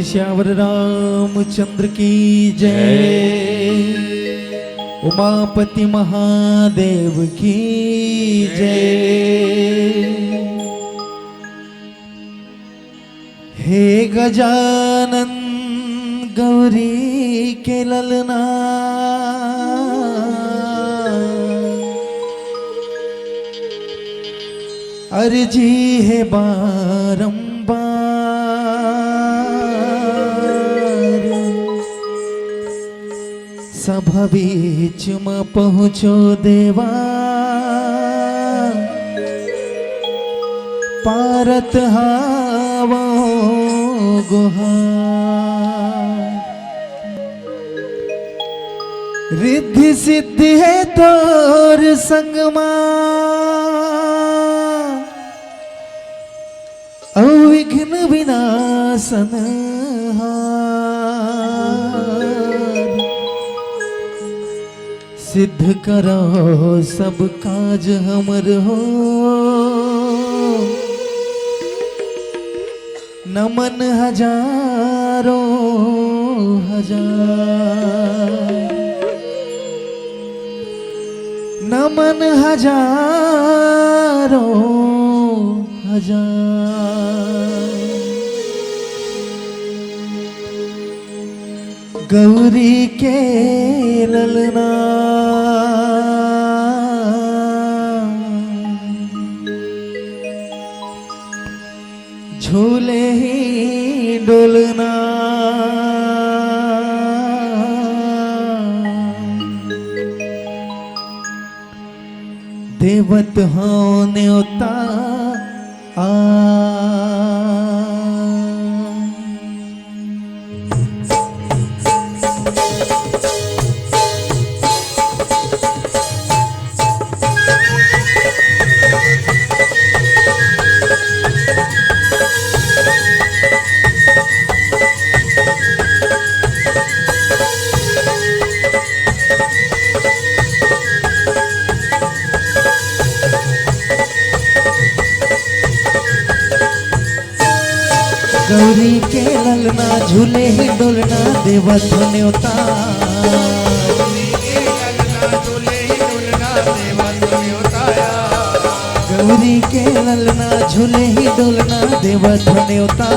श्यावर रामचंद्र की जय। उमापति महादेव की जय। हे गजानन गौरी के ललना, अर्जी है बारंबार, सभा बीच में पहुँचो देवा, पारत हावो गुहार। रिद्धि सिद्धि है तोर संगमा, अविघ्न विनाशन हार। सिद्ध करो सब काज हमर हो, नमन हजारों हजार, नमन हजारों हजार। गौरी के ललना, झूले ही डोलना, देवत होने उता आ। गौरी के ललना, झूले ही डोलना, देवत न्योता। गौरी के ललना, झूले ही डोलना, देवत न्योता।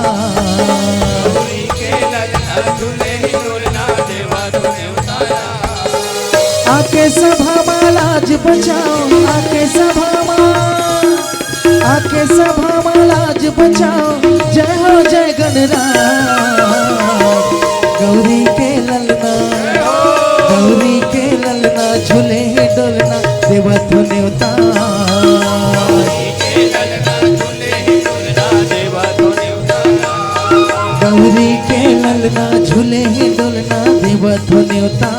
आके सभा में लाज बचाओ, आके सभा में, आके सभा में लाज बचाओ। जय हो जय गणराज। गौरी के ललना, गौरी के ललना, झूले ही डोलना, देवत न्योता। गौरी के ललना, झूले ही डोलना, देवत न्योता।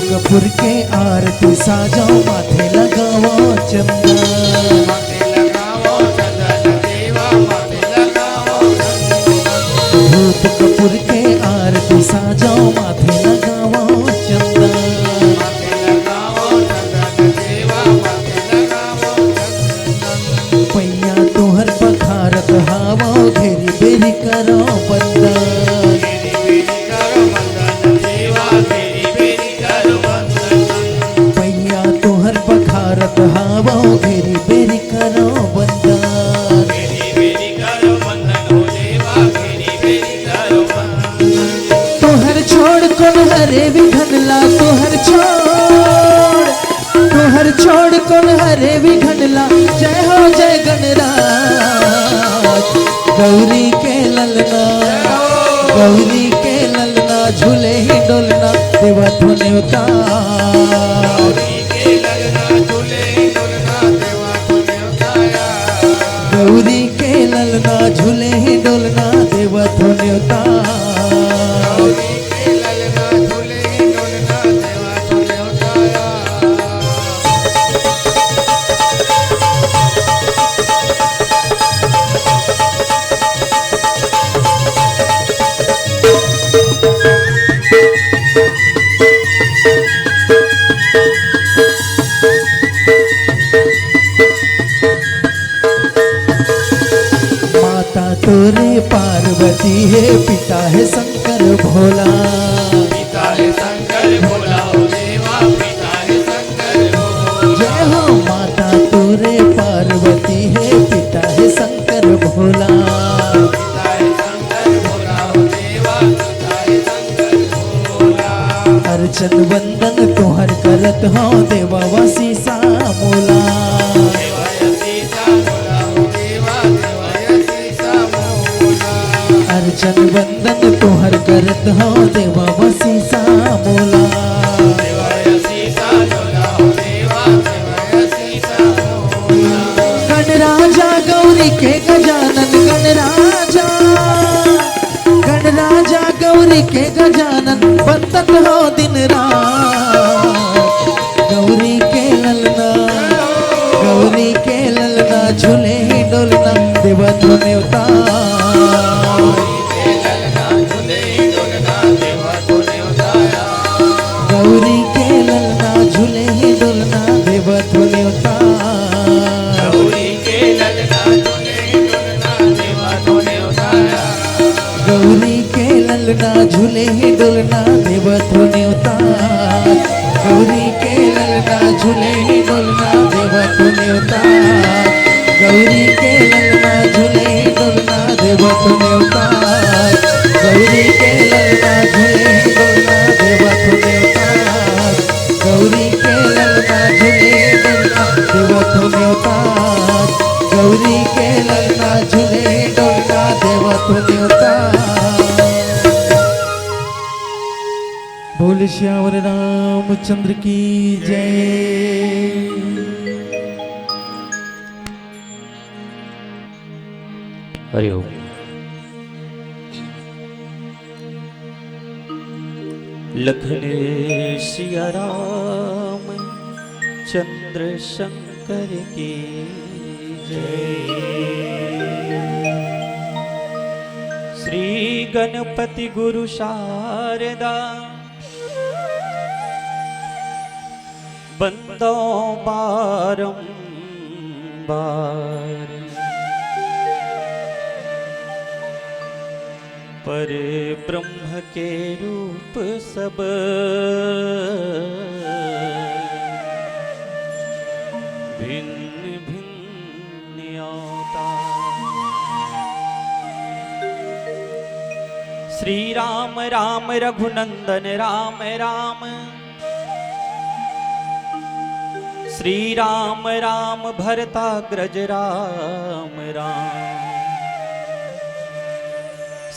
कपूर के आरती साजाओ, माथे लगाओ चंदन, माथे लगाओ चंदन देवा, माथे लगाओ चंदन। धूप कपूर के आरती साजाओ, माथे लगाओ चंदन, माथे लगाओ चंदन देवा, माथे लगाओ चंदन। पैया तोहर पखारत हावो, घेरी बेरी करो बंदन, भारत हावो, घेरी बेरी करो बंदन, घेरी बेरी करो बंदन हो देवा, घेरी बेरी करो बंदन। तोहर छोड़ कौन हरे विघनला, तोहर छोड़, तोहर छोड़ कौन हरे विघनला। जय हो जय गणराज। गौरी के ललना, गौरी के ललना, झूले ही डोलना, देवत न्योता। गौरी के ललना, झूले ही डोलना, देवत न्योता। गौरी के ललना, झूले ही डोलना, तोरे पार्वती है, पिता है शंकर भोला। पिता है शंकर भोला हो देवा, पिता है शंकर भोला। जय हो माता तोरे पार्वती है, पिता है शंकर भोला। पिता है शंकर भोला हो देवा, पिता है शंकर भोला। अर्चन वंदन तोहर करत हो देवा वासी सा मोला। देवायसी सा भोला हो देवा, देवायसी सा भोला। अर्चन वंदन तोहर करत हो देवा वासी सा मोला। देवायसी सा भोला हो देवा, देवायसी सा भोला। गणराजा गौरी के गजानन गणराजा, गणराजा गौरी के गजानन बंदन हो दिन रात। गौरी के ललना, गौरी के ललना झूले ही डोलना देवा धोने उतार। गौरी के ललना झूले ही डोलना देवा धोने उतार। गौरी के ललना झूले डोलना देवा धोने उतारा। गौरी के ललना झूले ही डोलना देवा धोने उतार। गौरी के ललना झूले ही डोलना देवा धोने उतार। गौरी के ललना झूले ही डोलना देवा धोने उतार। गौरी के ललना झूले ही डोलना देवा धोने उतार। गौरी के ललना झूले ही डोलना देवा धोने उतार। गौरी के ललना झूले ही डोलना देवा धोने उतार। बोल श्यावर रामचंद्र की जय। हरि ओम। लखन सिया राम चंद्र शंकर की जय। श्री गणपति गुरु शारदा बंदो बारंबार। पर ब्रह्म के रूप सब भिन्न भिन्न अवतार। श्री राम राम रघुनंदन राम राम। श्री राम राम भरताग्रज राम राम।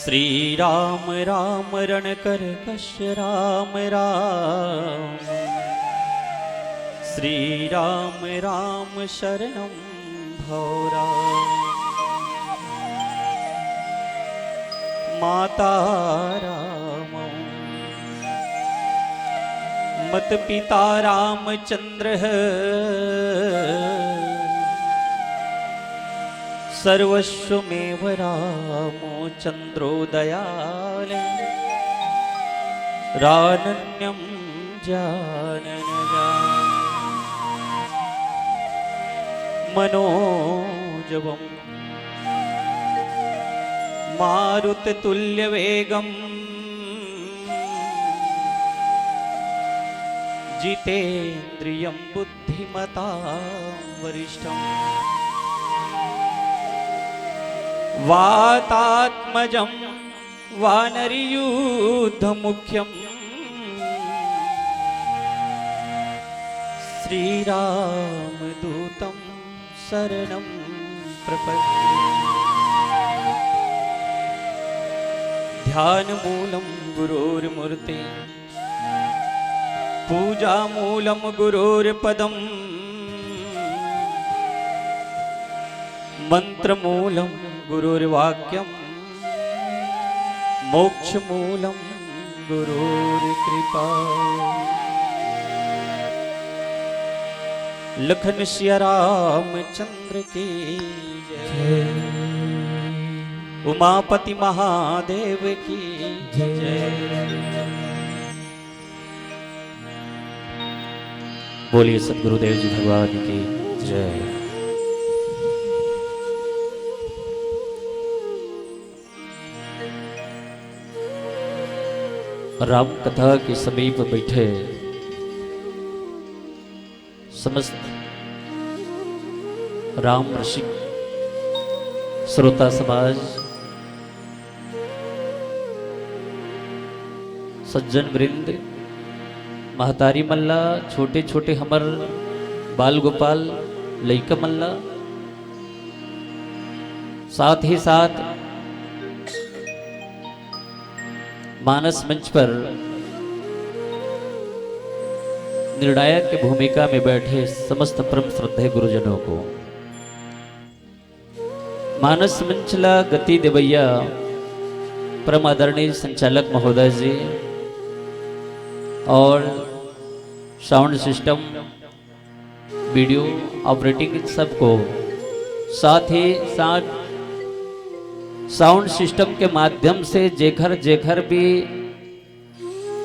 श्री राम राम रणकर कश्य राम राम। श्री राम राम शरणं भव राम। माता राम मत पिता रामचंद्र सर्वस्वमेव रामो चंद्रो दयाल। रानन्यं जानन मनोजवं मारुततुल्यवेगम् जितेन्द्रियं बुद्धिमतां वरिष्ठम् वातात्मजं वानरयूथमुख्यम् श्रीरामदूतं शरणं प्रपद्ये। ध्यानमूलं गुरोर्मूर्ते पूजामूलं गुरोर्पदम् मंत्रमूलं गुरुर्वाक्यं मोक्षमूलं गुरुर्कृपा। लखन सिया रामचंद्र की जय। उमापति महादेव की जय। बोलिए सद्गुरुदेव जी भगवान की जय। राम कथा के समीप बैठे समस्त राम ऋषि श्रोता समाज, सज्जन वृंद, महतारी मल्ला, छोटे छोटे हमर बाल गोपाल लइका मल्ला, साथ ही साथ मानस मंच पर निर्णायक की भूमिका में बैठे समस्त परम श्रद्धेय गुरुजनों को, मानस मंचला गति देवैया परम आदरणीय संचालक महोदय जी और साउंड सिस्टम, वीडियो ऑपरेटिंग सबको, साथ ही साथ साउंड सिस्टम के माध्यम से जेखर जेखर भी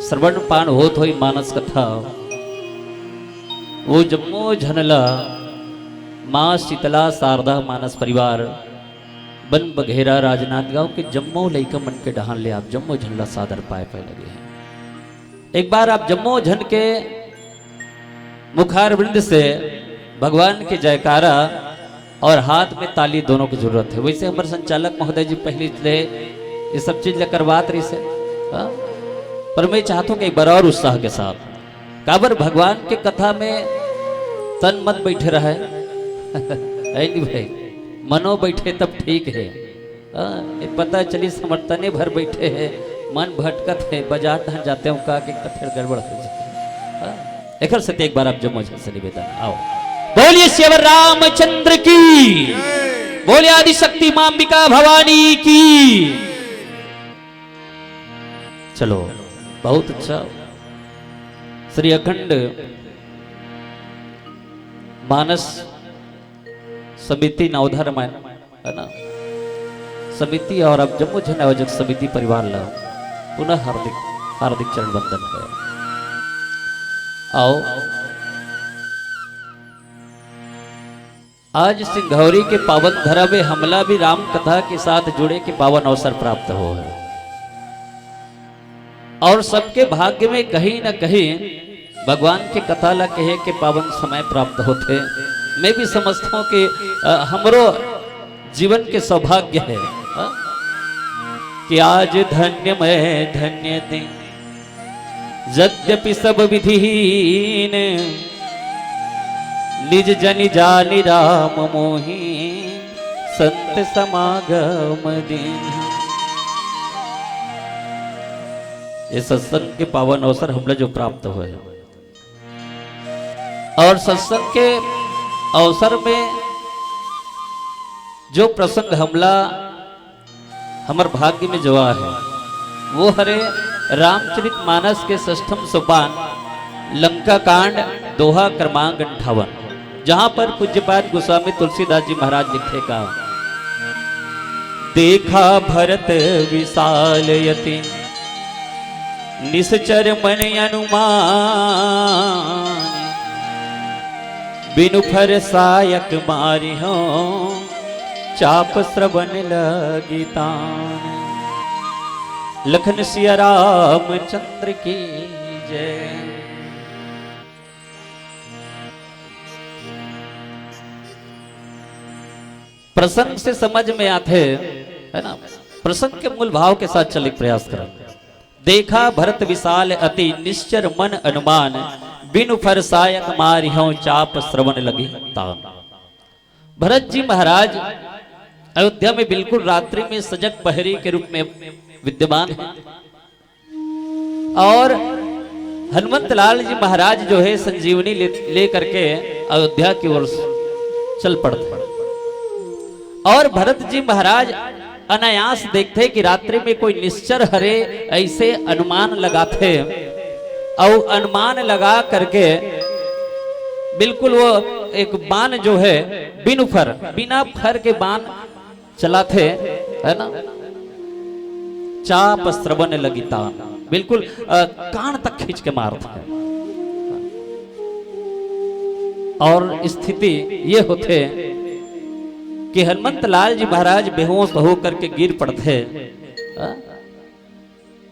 श्रवण पान होत होई मानस कथा, वो जम्मो झनला माँ शीतला शारदा मानस परिवार बन बघेरा राजनांदगांव के जम्मो लइका मन के डहान ले आप जम्मो झनला सादर पाए पाए लगे हैं। एक बार आप जम्मो झन के मुखार वृंद से भगवान के जयकारा और हाथ में ताली दोनों की जरूरत है। वैसे हमारे संचालक महोदय जी पहले ले ये सब चीज ले करवात रही से, पर मैं चाहता हूँ कि एक बार और उत्साह के साथ काबर भगवान के कथा में तन मत बैठे रहे नहीं भाई, मनो बैठे तब ठीक है। पता चली समर्थने भर बैठे हैं, मन भटकत है, बाजार ढह जाते हैं का फिर गड़बड़ हो जाए। एक से एक बार आप जम्मू से निवेदन आओ, बोलिए श्री रामचंद्र की, बोलिए आदिशक्ति मां अंबिका भवानी की। चलो बहुत अच्छा। श्री अखंड मानस समिति नवधा रामायण है ना, समिति और अब जम्मू जन आयोजक समिति परिवार ला पुनः हार्दिक हार्दिक चरण वंदन है। आओ आज सिंघौरी के पावन धरा में हमला भी राम कथा के साथ जुड़े के पावन अवसर प्राप्त हो है, और सबके भाग्य में कहीं न कहीं भगवान के कथा ला कहे के पावन समय प्राप्त होते। मैं भी समझता हूँ कि हमरो जीवन के सौभाग्य है कि आज धन्य मैं धन्य दे, यद्यपि सब विधिहीन निज जनि जानि राम मोहि संत समागम दीन। ये सत्संग के पावन अवसर हमला जो प्राप्त हुए हैं, और सत्संग के अवसर में जो प्रसंग हमला हमर भाग्य में जो है वो हरे रामचरित मानस के षष्ठम सोपान लंका कांड दोहा क्रमांक 58, जहां पर पूज्यपाद गोस्वामी तुलसीदास जी महाराज लिखे का, देखा भरत विशाल यति निश्चर मन अनुमान, बिनु फर सायक मारि हो चाप श्रवण लगितान। लखन सिया रामचंद्र की जय। प्रसंग से समझ में आते है ना, प्रसंग के मूल भाव के साथ चले प्रयास करें। देखा भरत विशाल अति निश्चर मन अनुमान, बिनु फर सायक मारियो चाप श्रवण लगी तान। भरत जी महाराज अयोध्या में बिल्कुल रात्रि में सजग पहरी के रूप में विद्यमान है, और हनुमंत लाल जी महाराज जो है संजीवनी ले करके अयोध्या की ओर चल पड़ते, और भरत जी महाराज अनायास देखते कि रात्रि में कोई निश्चर हरे ऐसे अनुमान लगाते, और अनुमान लगा करके बिल्कुल वो एक बाण जो है बिना फर के बाण चलाते है ना, चाप श्रवण लगी तान, बिल्कुल कान तक खींच के मारते हैं। और स्थिति ये होते कि हनुमंत लाल जी महाराज बेहोश होकर के गिर पड़ते,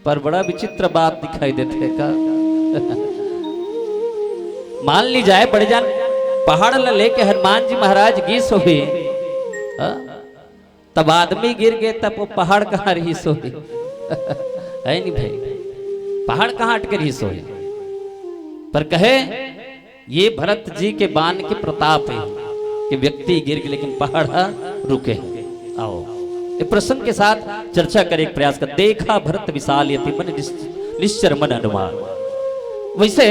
पर बड़ा विचित्र बात दिखाई देते है का। मान ली जाए बड़े जान पहाड़ ल लेके हनुमान जी महाराज गिर सोए, तब आदमी गिर गए तब वो पहाड़ कहाँ रही सोए। है नहीं भाई, पहाड़ कहाँ अटके रही सोए। पर कहे ये भरत जी के बाण के प्रताप है कि व्यक्ति गिर गए लेकिन पहाड़ रुके। आओ ये प्रसंग के साथ चर्चा करे एक प्रयास कर। देखा भरत विशाल यति मन निश्चर मन अनुमान। वैसे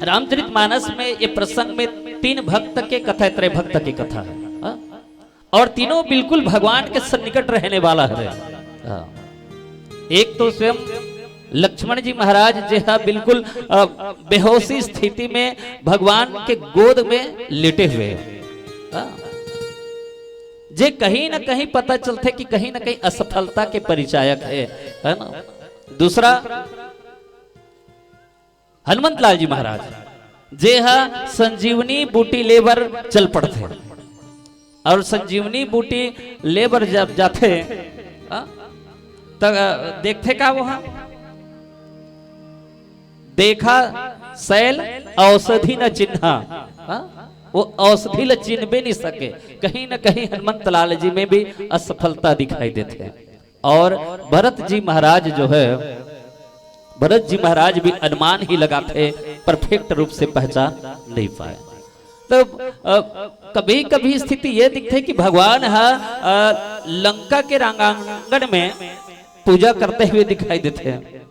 रामचरितमानस में ये प्रसंग में 3 भक्त के कथा, त्रय भक्त की कथा है, और तीनों बिल्कुल भगवान के सन्निकट रहने वाला है। एक तो स्वयं लक्ष्मण जी महाराज जो है बिल्कुल बेहोशी स्थिति में भगवान के गोद में लेटे हुए हैं। जे कहीं ना कहीं पता चलते कि कहीं ना कहीं असफलता के परिचायक है ना। दूसरा हनुमंत लाल जी महाराज जे हा संजीवनी बूटी लेबर चल पड़ते, और संजीवनी बूटी लेबर जब जाते तब देखते का वहां देखा शैल औषधि न चिन्हा, वो औषधि ल चिन्ह नहीं सके। कहीं ना कहीं हनुमंत लाल जी में भी असफलता दिखाई देते हैं। और भरत जी महाराज जो है, भरत जी महाराज भी अनुमान ही लगाते, परफेक्ट रूप से पहचान नहीं पाए। तो कभी कभी स्थिति ये दिखते कि भगवान लंका के रंगांगण में पूजा करते हुए दिखाई देते हैं।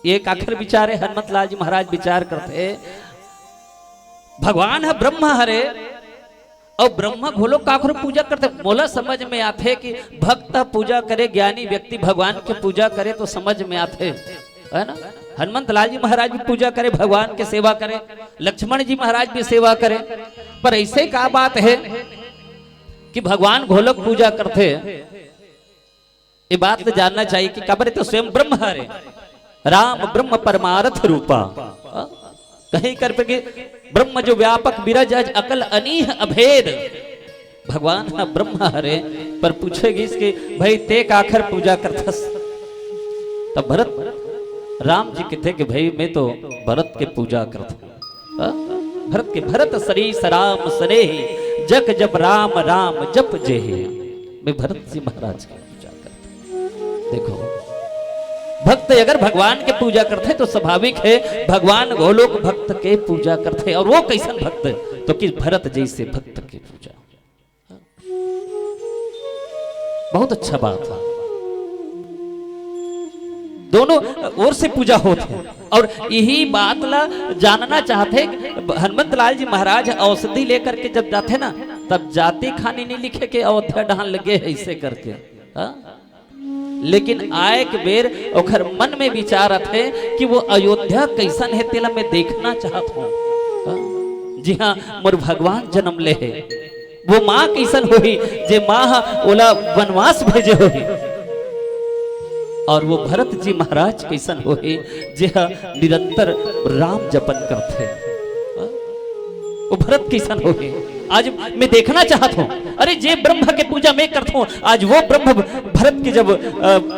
एक आखिर विचारे हनुमत लाल जी महाराज विचार करते, भगवान है ब्रह्म हरे और ब्रह्म घोलो काखर पूजा करते। बोला समझ में आते कि भक्त पूजा करे, ज्ञानी व्यक्ति भगवान की पूजा करे तो समझ में आते है ना। हनुमंत लाल जी महाराज भी पूजा करे, भगवान की सेवा करे, लक्ष्मण जी महाराज भी सेवा करे। पर ऐसे का बात है कि भगवान घोलक पूजा करते, ये बात तो जानना चाहिए कि कबर तो स्वयं ब्रह्म हरे, राम ब्रह्म परमार्थ रूपा। कहीं कर पे ब्रह्म जो व्यापक विरज अज अकल अनीह अभेद, भगवान है ब्रह्म हरे। पर पूछेगी इसके भाई ते आखिर पूजा करथस, तब भरत राम जी कहते कि भाई मैं तो भरत के पूजा करता। भरत के भरत सरीस राम सनेही जग जब राम राम जप जे, मैं भरत जी महाराज की पूजा करता। देखो भक्त अगर भगवान के पूजा करते तो स्वाभाविक है भगवान गोलोक भक्त के पूजा करते। और वो कैसन भक्त तो कि भरत जैसे भक्त की पूजा। बहुत अच्छा बात है, दोनों ओर से पूजा होती है। और यही बात ला जानना चाहते हनुमंत लाल जी महाराज औषधि लेकर के जब जाते ना, तब जाति खानी नहीं लिखे के अयोध्या डहान लगे ऐसे करके। लेकिन आए के बेर ओखर मन में विचार आते कि वो अयोध्या कैसन है तेला मैं देखना चाहता हूँ। जी हाँ, मोर भगवान जन्म ले है, वो माँ कैसन होही जे माँ ओला वनवास भेजे होही। और वो भरत जी महाराज कैसन होए जे निरंतर राम जपन करते। वो भरत कैसन होए आज मैं देखना चाहता हूँ। अरे जे ब्रह्म के पूजा मैं करता हूँ, आज वो ब्रह्म भरत की जब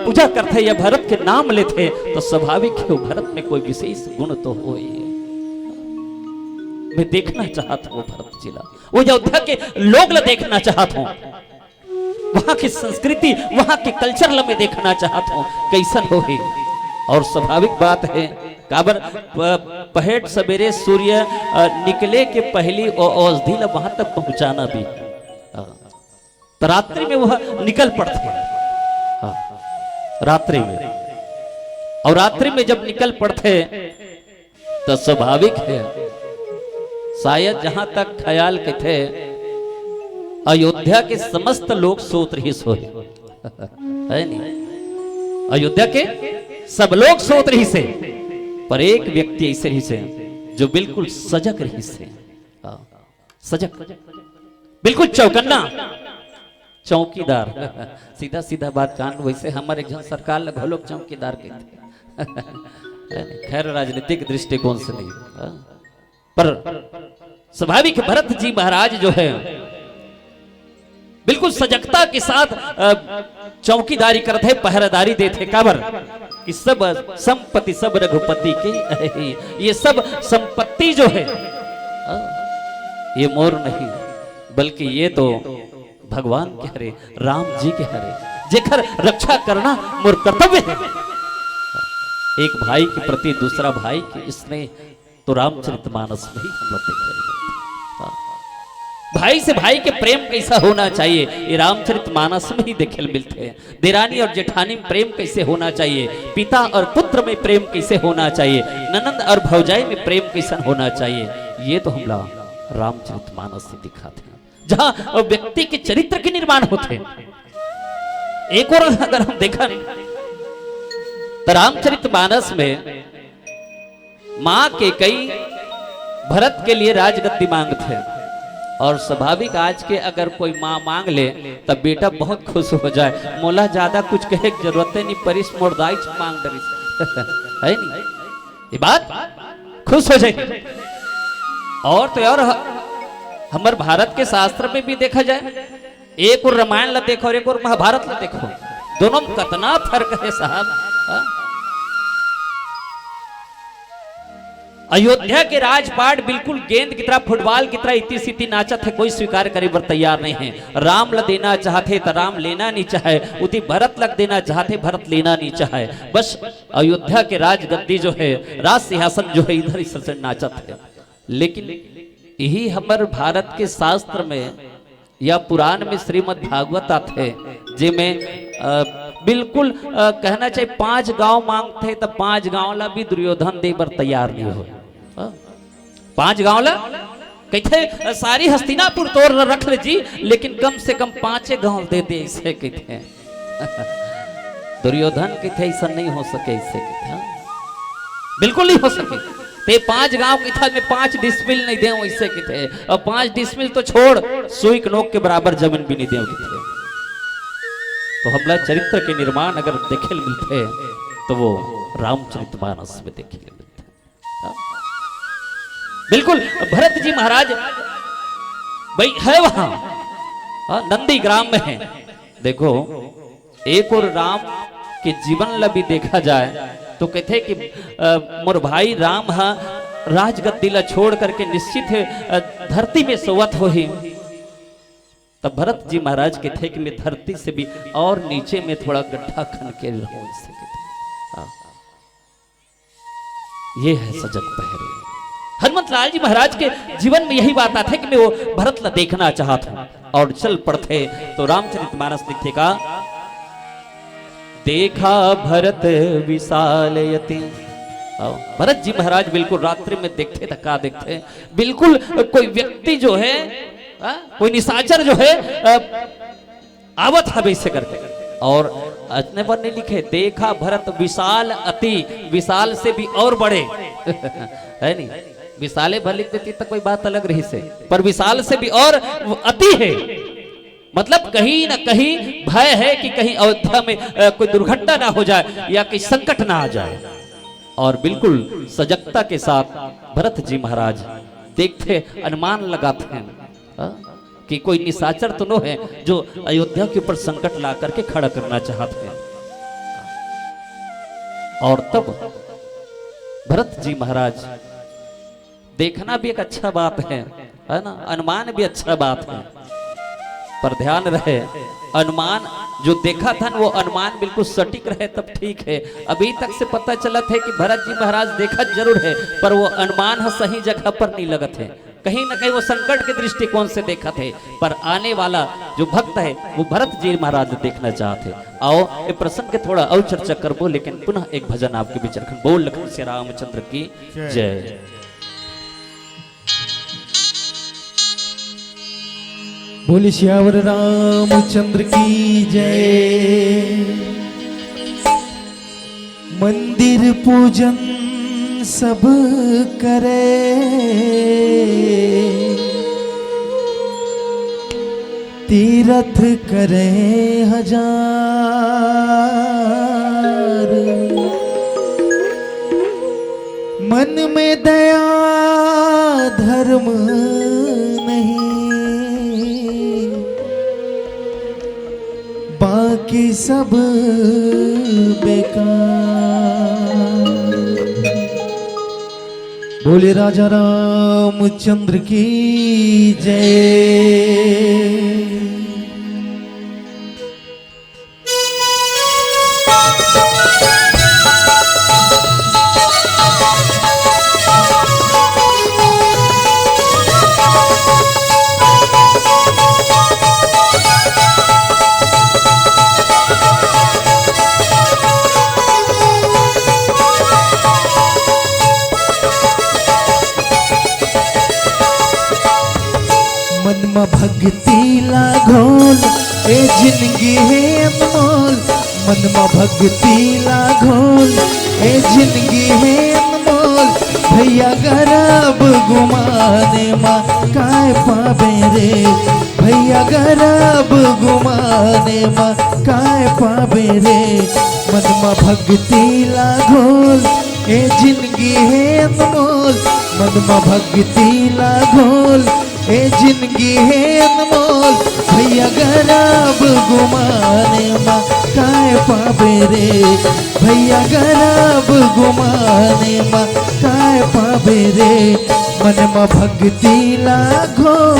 पूजा करते या भरत के नाम लेते तो स्वाभाविक है भरत में कोई विशेष गुण तो हो। मैं देखना चाहता हूँ भरत जिला, वो अयोध्या के लोग ला देखना चाहता हूँ, वहां की संस्कृति वहां के कल्चर ला मैं देखना चाहता हूँ कैसन हो। और स्वाभाविक बात है काबर पहेट सवेरे सूर्य निकले के पहली औषधि ला वहां तक पहुंचाना भी, तो रात्रि में वह निकल पड़ते रात्रि में। और रात्रि में जब निकल पड़ते तो स्वाभाविक है शायद जहां तक ख्याल के थे अयोध्या के समस्त लोग सोत रही सोए है नहीं, अयोध्या के सब लोग सोत रही से, पर एक व्यक्ति ऐसे ही से जो बिल्कुल सजग रही से, सजग बिल्कुल चौकन्ना चौकीदार। सीधा सीधा बात कान, वैसे हमारे एक जन सरकार लग लोग चौकीदार कहते, खैर राजनीतिक दृष्टिकोण से नहीं, पर स्वाभाविक भरत जी महाराज जो है बिल्कुल सजगता के साथ चौकीदारी करते, पहरेदारी देते। काबर कि सब संपत्ति सब रघुपति की है। ये सब संपत्ति जो है ये मोर नहीं, बल्कि ये तो भगवान के हरे, राम जी के हरे, जेकर रक्षा करना मोर कर्तव्य है। एक भाई के प्रति दूसरा भाई की स्नेह तो रामचरितमानस में ही हम लोग देख रहे हैं। भाई से भाई के प्रेम कैसा होना चाहिए ये रामचरितमानस में ही देखे मिलते हैं। देरानी और जेठानी में प्रेम कैसे होना चाहिए, पिता और पुत्र में प्रेम कैसे होना चाहिए, ननंद और भौजाई में प्रेम कैसा होना चाहिए, ये तो हम रामचरितमानस से दिखाते हैं, जहां व्यक्ति के चरित्र के निर्माण होते हैं। एक और अगर हम देखा नहीं तो रामचरितमानस में मां के कई भरत के लिए राजगद्दी मांगते हैं, और स्वाभाविक आज के अगर कोई माँ मांग ले तब बेटा बहुत खुश हो जाए, मोला ज्यादा कुछ कहे की जरूरत नहीं, परिस मोरदाई मांग डरी है नहीं, ये बात खुश हो जाए। और तो और हमार भारत के शास्त्र में भी देखा जाए, एक और रामायण ला देखो और एक और महाभारत ला देखो, दोनों में कितना फर्क है साहब। अयोध्या के राजपाट बिल्कुल गेंद की तरह, फुटबॉल की तरह इतनी सीधी नाचत है, कोई स्वीकार करे पर तैयार नहीं है। राम ल देना चाहते तो राम लेना नहीं चाहे, उति भरत लग देना चाहते भरत लेना नहीं चाहे। बस अयोध्या के राजगद्दी जो है, राज सिंहासन जो है, इधर ही नाचत है। लेकिन यही हमारे भारत के शास्त्र में या पुराण में श्रीमद् भागवत आते जिसमें बिल्कुल कहना चाहिए 5 गांव मांगते तो 5 गांव ला भी दुर्योधन दे बर तैयार नहीं हो। 5 गांव ला कहते सारी हस्तिनापुर तोड़ रख ले जी, लेकिन कम से कम 5 गांव दे दे, इसे कहते दुर्योधन कहते ऐसा नहीं हो सके, इससे कहते बिल्कुल नहीं हो सके। ते 5 गांव के था में 5 डिसमिल नहीं दे वैसे कहते, और 5 डिसमिल तो छोड़, सुई के नोक के बराबर जमीन भी नहीं दे कहते। तो हमला चरित्र के निर्माण अगर देखे मिलते तो वो रामचरितमानस में देखे मिलते। बिल्कुल भरत जी महाराज भाई है वहां नंदी ग्राम में है। देखो एक और राम के जीवन ला भी देखा जाए तो कहते कि मोर भाई राम हा राजगद्दी ला छोड़ करके निश्चित है धरती में सोवत हो ही। तब भरत जी महाराज के थे कि मैं धरती से भी और नीचे में थोड़ा गड्ढा खन के रहूं, ये है सजग पहरे। हनुमत लाल जी महाराज के जीवन में यही बात आती है कि मैं वो भरत ला देखना चाहता हूं, और चल पड़ते तो रामचरितमानस लिखते का देखा भरत विशालयति। भरत जी महाराज बिल्कुल रात्रि में देखते थका देखते, बिल्कुल कोई व्यक्ति जो है कोई निशाचर जो है आवत है वैसे करके, और इतने पर नहीं लिखे देखा भरत विशाल अति, विशाल से भी और बड़े है नहीं, विशाले भर लिख देती तो कोई बात अलग रही से, पर विशाल से भी और अति है। मतलब कहीं ना कहीं भय है कि कहीं अयोध्या में कोई दुर्घटना ना हो जाए या कोई संकट ना आ जाए। और बिल्कुल सजगता के साथ भरत जी महाराज देखते अनुमान लगाते हैं कि कोई निशाचर तो नो है जो अयोध्या के ऊपर संकट ला करके खड़ा करना चाहते हैं। और तब भरत जी महाराज देखना भी एक अच्छा बात है ना, अनुमान भी अच्छा बात है, पर ध्यान रहे अनुमान जो देखा था वो अनुमान बिल्कुल सटीक रहे तब ठीक है। अभी तक से पता चला था कि भरत जी महाराज देखा जरूर है, पर वो अनुमान है सही जगह पर नहीं लगत है, कहीं ना कहीं वो संकट के दृष्टिकोण से देखा थे, पर आने वाला जो भक्त है वो भरत जी महाराज देखना चाहते। आओ ये प्रसंग के थोड़ा और चर्चा करबो, लेकिन पुनः एक भजन आपके बीच रखन। बोल लखन श्री रामचंद्र की जय। बोले श्यावर रामचंद्र की जय। मंदिर पूजन सब करे, तीर्थ करे हजार, मन में दया धर्म नहीं, बाकी सब बेकार। बोले राजा रामचंद्र की जय। मन में भक्ति लागोल ए जिंदगी है अनमोल। मन में भक्ति लागोल ए जिंदगी है अनमोल। भैया गरब गुमाने माँ काय पावे रे। भैया गरब गुमाने माँ काय पावे रे। मन में भक्ति लागोल ए जिंदगी है अनमोल। मन में भक्ति लागोल ए जिंदगी है अनमोल। भैया गरब गुमाने माँ काय पावे रे। भैया गरब गुमाने माँ काय पावे रे। मन में भक्ति लागोल।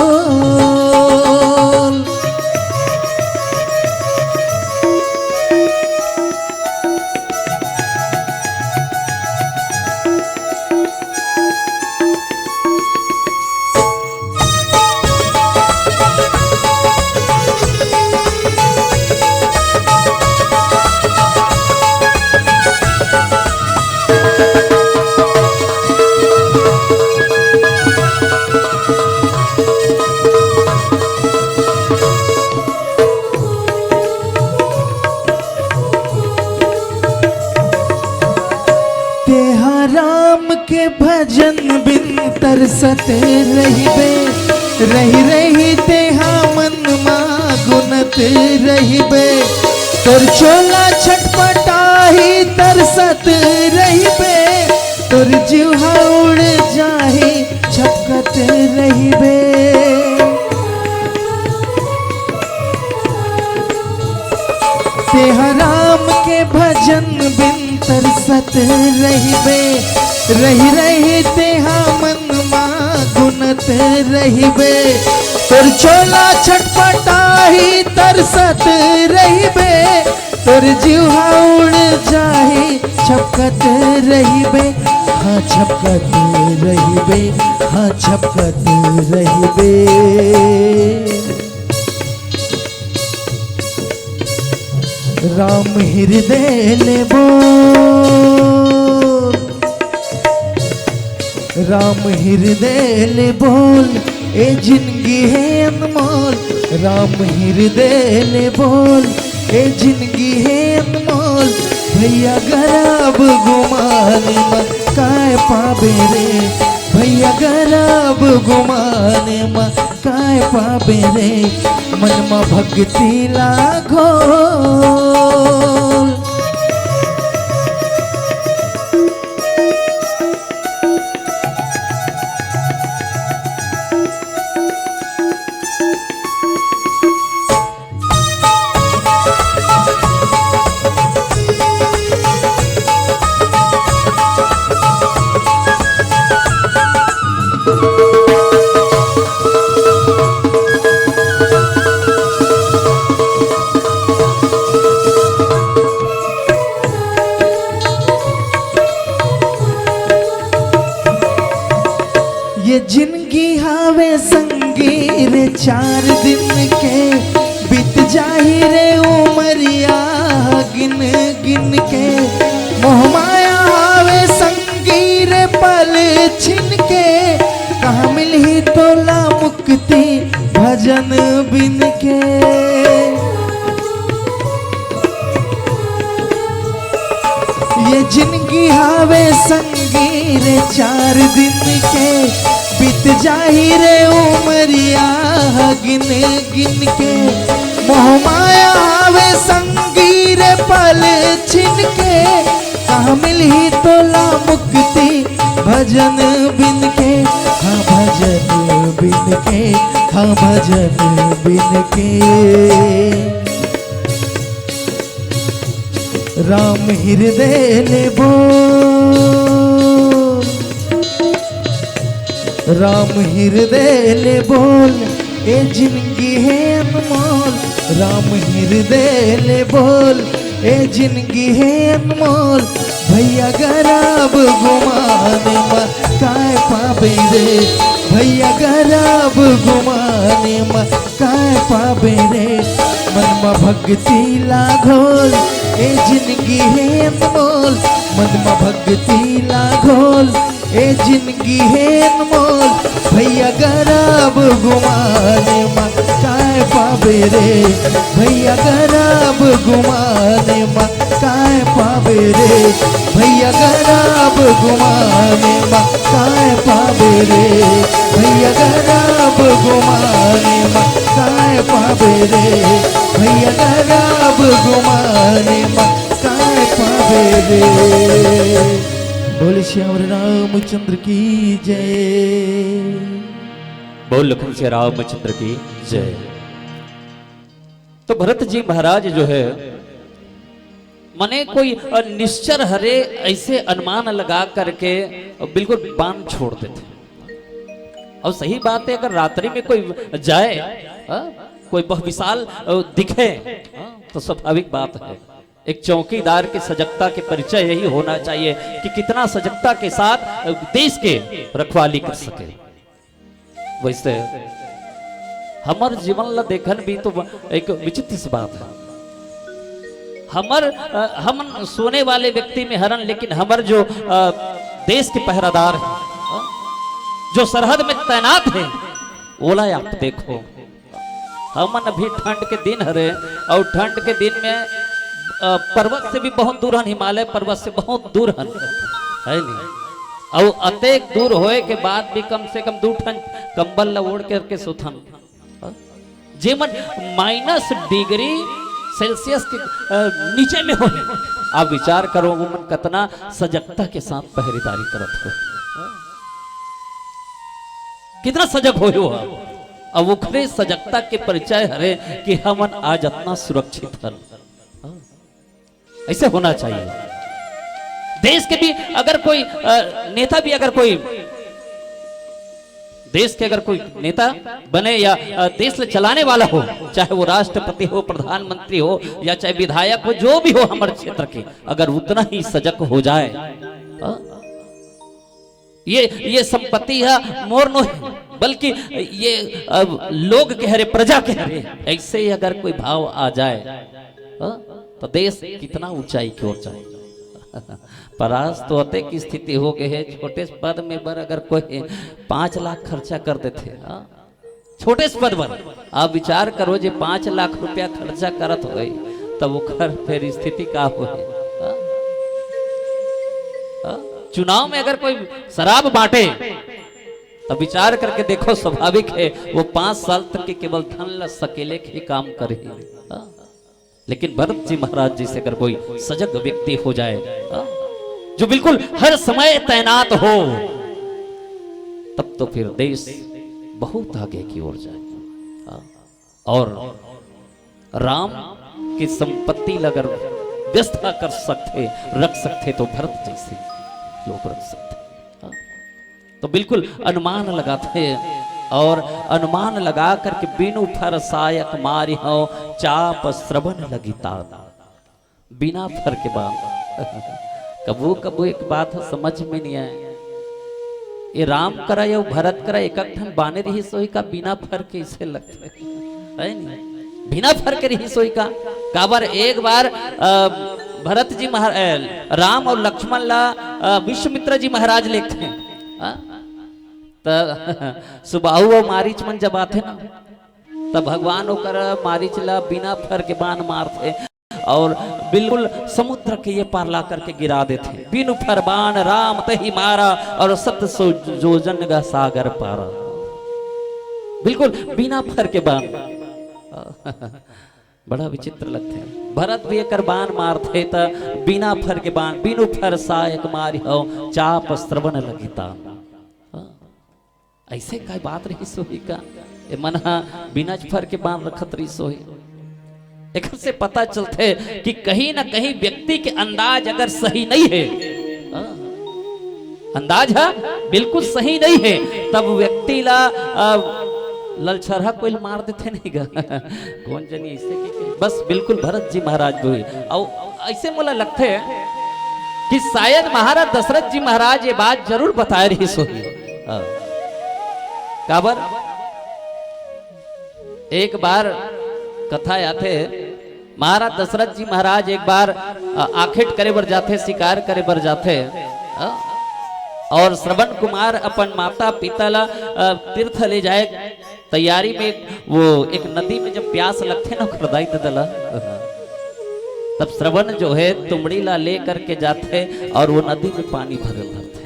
राम के भजन बिन तरसते रहिबे। रही रही तेहा मन माँ गुनत रहिबे। तोर चोला छटपटाही तरसत रहिबे। तोर जीवा उड़ जाही छपकत रहिबे। तेहा राम के भजन बिन तरसत रहिबे। रही रही तेहा मन माँ गुनत रहिबे। तोर चोला छटपटाही तरसत रहिबे। तोर जीवा उड़ जाही छपकत रहिबे। हाँ छपकत रहिबे। हाँ छपकत रहिबे। राम हृदय ले बोल। राम हृदय ले बोल ए जिंदगी है अनमोल। राम हृदय ले बोल ए जिंदगी है अनमोल। भैया गरब गुमाने माँ काय पावे रे। भैया गरब गुमाने माँ काय पावे रे। मन में भक्ति लागोल। ये जिंदगी हावे संगी रे 4 दिन के। बीत जाही रे उमरिया गिन गिन के। मोह माया हावे संगी रे पल छिन के। कहाँ मिलही तोला मुक्ति भजन बिन के। ये जिंदगी हावे संगी रे 4 दिन के। बीत जाही रे उमरिया गिन गिन के। मोह माया हावे संगी रे पल छिन के। कहाँ मिलही तोला मुक्ति भजन बिन के। हाँ भजन बिन के। हाँ भजन बिन के। राम हृदय ले बोल, राम हृदय ले बोल, ए जिंदगी है अनमोल। राम हृदय ले बोल, ए जिंदगी है अनमोल। भैया गराब घुमाने में काय पाबे रे, भैया गराब घुमाने में काय पाबे रे। मन में भक्ति लागोल, ए जिंदगी है अनमोल। मन में भक्ति लागोल, ए जिंदगी है अनमोल। भैया गराब घुमाने में काय पाबे रे, भैया गराब घुमाने में काय पाबे रे। भैया गराब घुमाने में काय पाबे रे, भैया गराब घुमाने में काय पाबे रे। भैया गराब घुमाने में काय पाबे रे। बोल श्याम रामचंद्र की जय, बोल लखन से रामचंद्र की जय। तो भरत जी महाराज जो है मने कोई निश्चर हरे ऐसे अनुमान लगा करके बिल्कुल बाण छोड़ देते। और सही बात है, अगर रात्रि में कोई जाए, कोई बहुत विशाल दिखे, तो स्वाभाविक बात है एक चौकीदार की सजगता के परिचय यही होना चाहिए कि कितना सजगता के साथ देश के रखवाली कर सके। वैसे हमार जीवन ला देखन भी तो एक विचित्र सी बात है। हम सोने वाले व्यक्ति में हरन, लेकिन हमार जो देश के पहरादार हैं, जो सरहद में तैनात हैं, ओला आप देखो। हमन अभी ठंड के दिन हरे, और ठंड के दिन में पर्वत से भी बहुत दूर हन, हिमालय पर्वत से बहुत दूर हन, है नहीं। और अतेक दूर होए के बाद भी कम से कम 2 ठन कंबल ला ओढ़ करके सुथन। जेमन -डिग्री सेल्सियस के नीचे में हो। आप विचार करो वो मन कितना सजगता के साथ पहरेदारी करत हो, कितना सजग हो। अब उखरे सजगता के परिचय हरे कि हमन आज इतना सुरक्षित हन। ऐसे होना चाहिए। देश के भी अगर कोई नेता भी, अगर कोई देश के अगर कोई नेता बने या देश ले चलाने वाला हो, चाहे वो राष्ट्रपति हो, प्रधानमंत्री हो, या चाहे विधायक हो, जो भी हो हमारे क्षेत्र के, अगर उतना ही सजग हो जाए, ये संपत्ति है मोर नो, बल्कि ये लोग के हरे, प्रजा के हरे, ऐसे ही अगर कोई भाव आ जाए तो देश कितना ऊंचाई की ओर जाए। पर आज तो अते की स्थिति हो गई है, छोटे पद में बर अगर कोई 5 लाख खर्चा कर देते, छोटे पद पर आप विचार करो, जो 5 लाख रुपया खर्चा करत हो गई, तब वो फिर स्थिति का हो। चुनाव में अगर कोई शराब बांटे, तब विचार करके देखो, स्वाभाविक है वो 5 साल तक के केवल धन ला सकेले के काम करे। लेकिन भरत जी महाराज जी से अगर कोई सजग व्यक्ति हो जाए, जो बिल्कुल हर समय तैनात हो, तब तो फिर देश बहुत आगे की ओर जाए। और राम की संपत्ति अगर व्यवस्था कर सकते, रख सकते, तो भरत जैसे लोग रख सकते। तो बिल्कुल अनुमान लगाते, और अनुमान लगा करके बिनु फर सायक मारी हो, चाप श्रवण लगिता। बिना फर के बाद कबू कबू एक बात समझ में नहीं आए, ये राम करा या भरत करा, एक ठन बाने रही सोई का बिना फर के इसे लगता है नहीं, बिना फर के रही सोई का। काबर एक बार भरत जी राम और लक्ष्मण ला विश्वामित्र जी महाराज लिखते हैं, सुबाहु और मारीच मन जब आते ना, तब भगवान होकर मारीच ला बिना फर के बाण मारते, और बिल्कुल समुद्र के ये पार ला करके गिरा देते। बिनु फर बाण राम तही मारा, और 700 योजन का सागर पारा। बिल्कुल बिना फर के बाण। बड़ा विचित्र लगते हैं। भरत भी एक बाण मारते तो बिना फर के बाण, बिनु फर सायक मारी हो, चाप श्रवण लगिता। ऐसे का बात रही सोही का, ये मन बिना फर के बाण रखत रही सोही। एक से पता चलते कि कहीं ना कहीं व्यक्ति के अंदाज अगर सही नहीं है, अंदाज है बिल्कुल सही नहीं है, तब व्यक्ति ला ललछरहा कोई मार देते नहीं गा कौन जानी ऐसे की बस बिल्कुल भरत जी महाराज भी और ऐसे मुझे लगते है कि शायद महाराज दशरथ जी महाराज ये बात जरूर बताए रही सोनी। काबर एक बार कथा आते महाराज दशरथ जी महाराज एक बार आखेट करे बर जाते, शिकार करे बर जाते, और श्रवण कुमार अपन माता पिता ला तीर्थ ले जाए तैयारी में, वो एक नदी में जब प्यास लगते ना खुदाई दला, तब श्रवण जो है तुमड़ी ला ले करके जाते और वो नदी में पानी भरल धरते।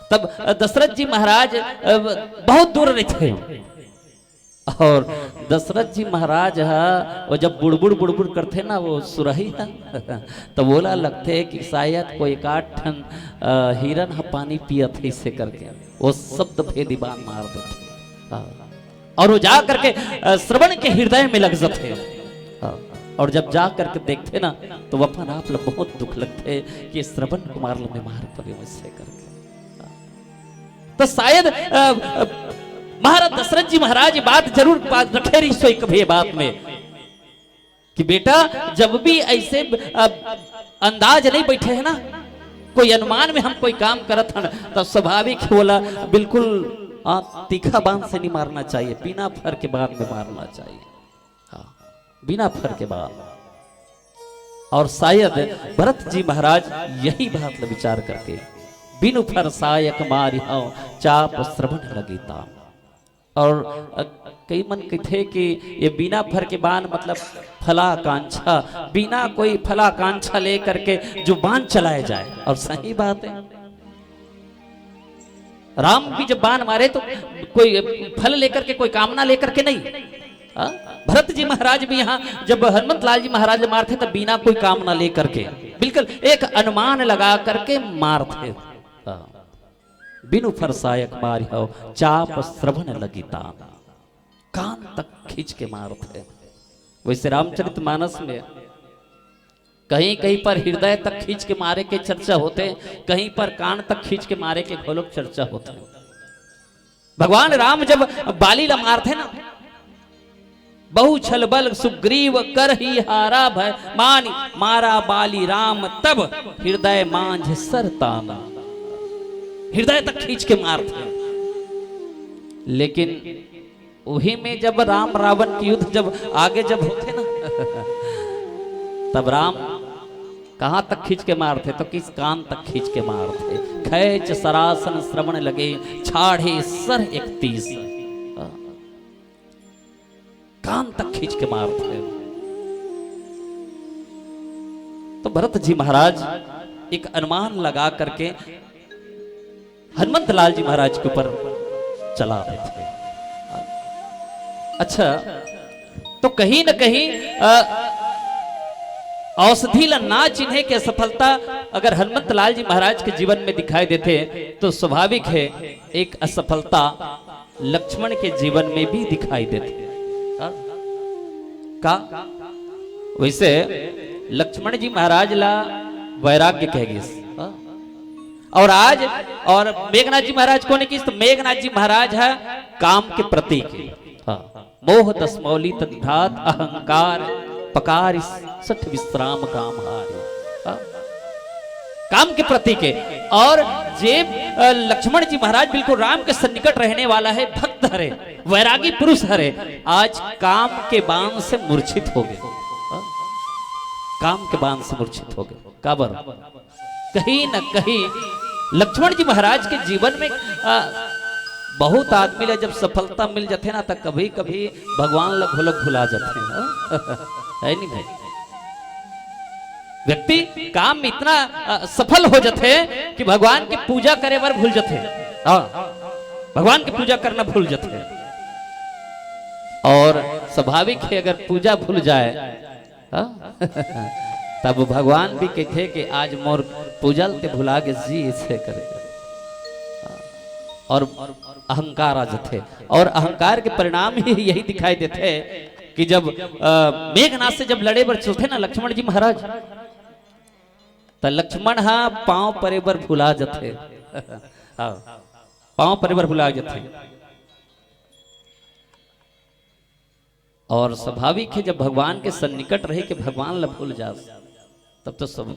तब दशरथ जी महाराज बहुत दूर रहते और दशरथ जी महाराज वो जब बुड़बुड़ बुड़बुड़ करते ना वो सुरही तो बोला लगते कि शायद कोई काठन हिरन पानी पिया थे इससे करके वो शब्द भेदी बाण मार देते और वो जा करके श्रवण के हृदय में लग जाते और जब जा करके देखते ना तो वफन आप लोग बहुत दुख लगते कि श्रवण कुमार लोग बीमार पड़े मुझसे करके। तो शायद महाराज दशरथ जी महाराज बात जरूर रखे रही सोई कभी बात में कि बेटा जब भी ऐसे अंदाज नहीं बैठे है ना, कोई अनुमान में हम कोई काम करत हन तो स्वाभाविक बोला बिल्कुल तीखा बांध से नहीं मारना चाहिए, बिना फर के बांध में मारना चाहिए, बिना फर के बाद। और शायद भरत जी महाराज यही बात विचार करके बिनु फर सायक मारी चाप श्रवण लगीता। और कई मन कहते कि ये बिना फर के बाण मतलब फलाकांक्षा, बिना कोई फलाकांक्षा लेकर के जो बाण चलाया जाए, और सही बात है। राम भी जब बाण मारे तो कोई फल लेकर के कोई कामना लेकर के नहीं, भरत जी महाराज भी यहाँ जब हनुमत लाल जी महाराज मारते तब बिना कोई कामना लेकर के बिल्कुल एक अनुमान लगा करके मारते। बिनु फरसायक मारी हो चाप श्रवण लगी तान, कान तक खींच के मारते। वैसे रामचरित मानस में कहीं कहीं पर हृदय तक खींच के मारे के चर्चा होते, कहीं पर कान तक खींच के मारे के घोलोक चर्चा होते। भगवान राम जब बाली ला मारते ना, बहु छल बल सुग्रीव कर ही हारा भय मानी, मारा बाली राम तब हृदय मांझ सरताना, हृदय तक खींच के मारते। लेकिन वही में जब राम रावण की युद्ध जब आगे जब होते ना तब राम कहां तक खींच के मारते, तो किस कान तक खींच के मारते। खैच सरासन श्रवण लगे छाड़े सर 31, कान तक खींच के मारते। तो भरत जी महाराज एक अनुमान लगा करके हनुमत लाल जी महाराज के ऊपर चला रहे थे। अच्छा, तो कहीं न कहीं औषधि ना चिन्हे के असफलता अगर हनुमत लाल जी महाराज के जीवन में दिखाई देते तो स्वाभाविक है एक असफलता लक्ष्मण के जीवन में भी दिखाई देते। का वैसे लक्ष्मण जी महाराज ला वैराग्य कहेगी, और आज और मेघनाथ जी महाराज को ने की, तो मेघनाथ जी महाराज है काम के प्रतीक। मोह दसमौली तद्धात अहंकार पकार सठ विश्राम काम हारे, काम के प्रतीक है। और जे लक्ष्मण जी महाराज बिल्कुल राम के सन्निकट रहने वाला है, भक्त हरे वैरागी पुरुष हरे, आज काम के बाण से मूर्छित हो गए, काम के बाण से मूर्छित हो गए। काबर कहीं न कहीं लक्ष्मण जी महाराज के जीवन में बहुत आदमी ले जब सफलता मिल जाते ना तो कभी कभी भगवान लग भुला जाते हैं है नहीं भाई। व्यक्ति काम में इतना सफल हो जाते कि भगवान की पूजा करे बार भूल जाते, भगवान की पूजा करना भूल जाते। और स्वाभाविक है अगर पूजा भूल जाए तब भगवान भी कहते कि आज मोर पूजल ते भुला के जी इसे करे, और अहंकार आ जाते। और अहंकार के परिणाम ही यही दिखाई देते कि जब मेघनाथ से जब लड़े बर चलते ना लक्ष्मण जी महाराज, तो लक्ष्मण हा पांव परे बर भुला जथे। हाँ, पांव परे बर भुला जथे। और स्वाभाविक है जब भगवान के सन्निकट रहे कि भगवान ला भूल जा, तब तो सब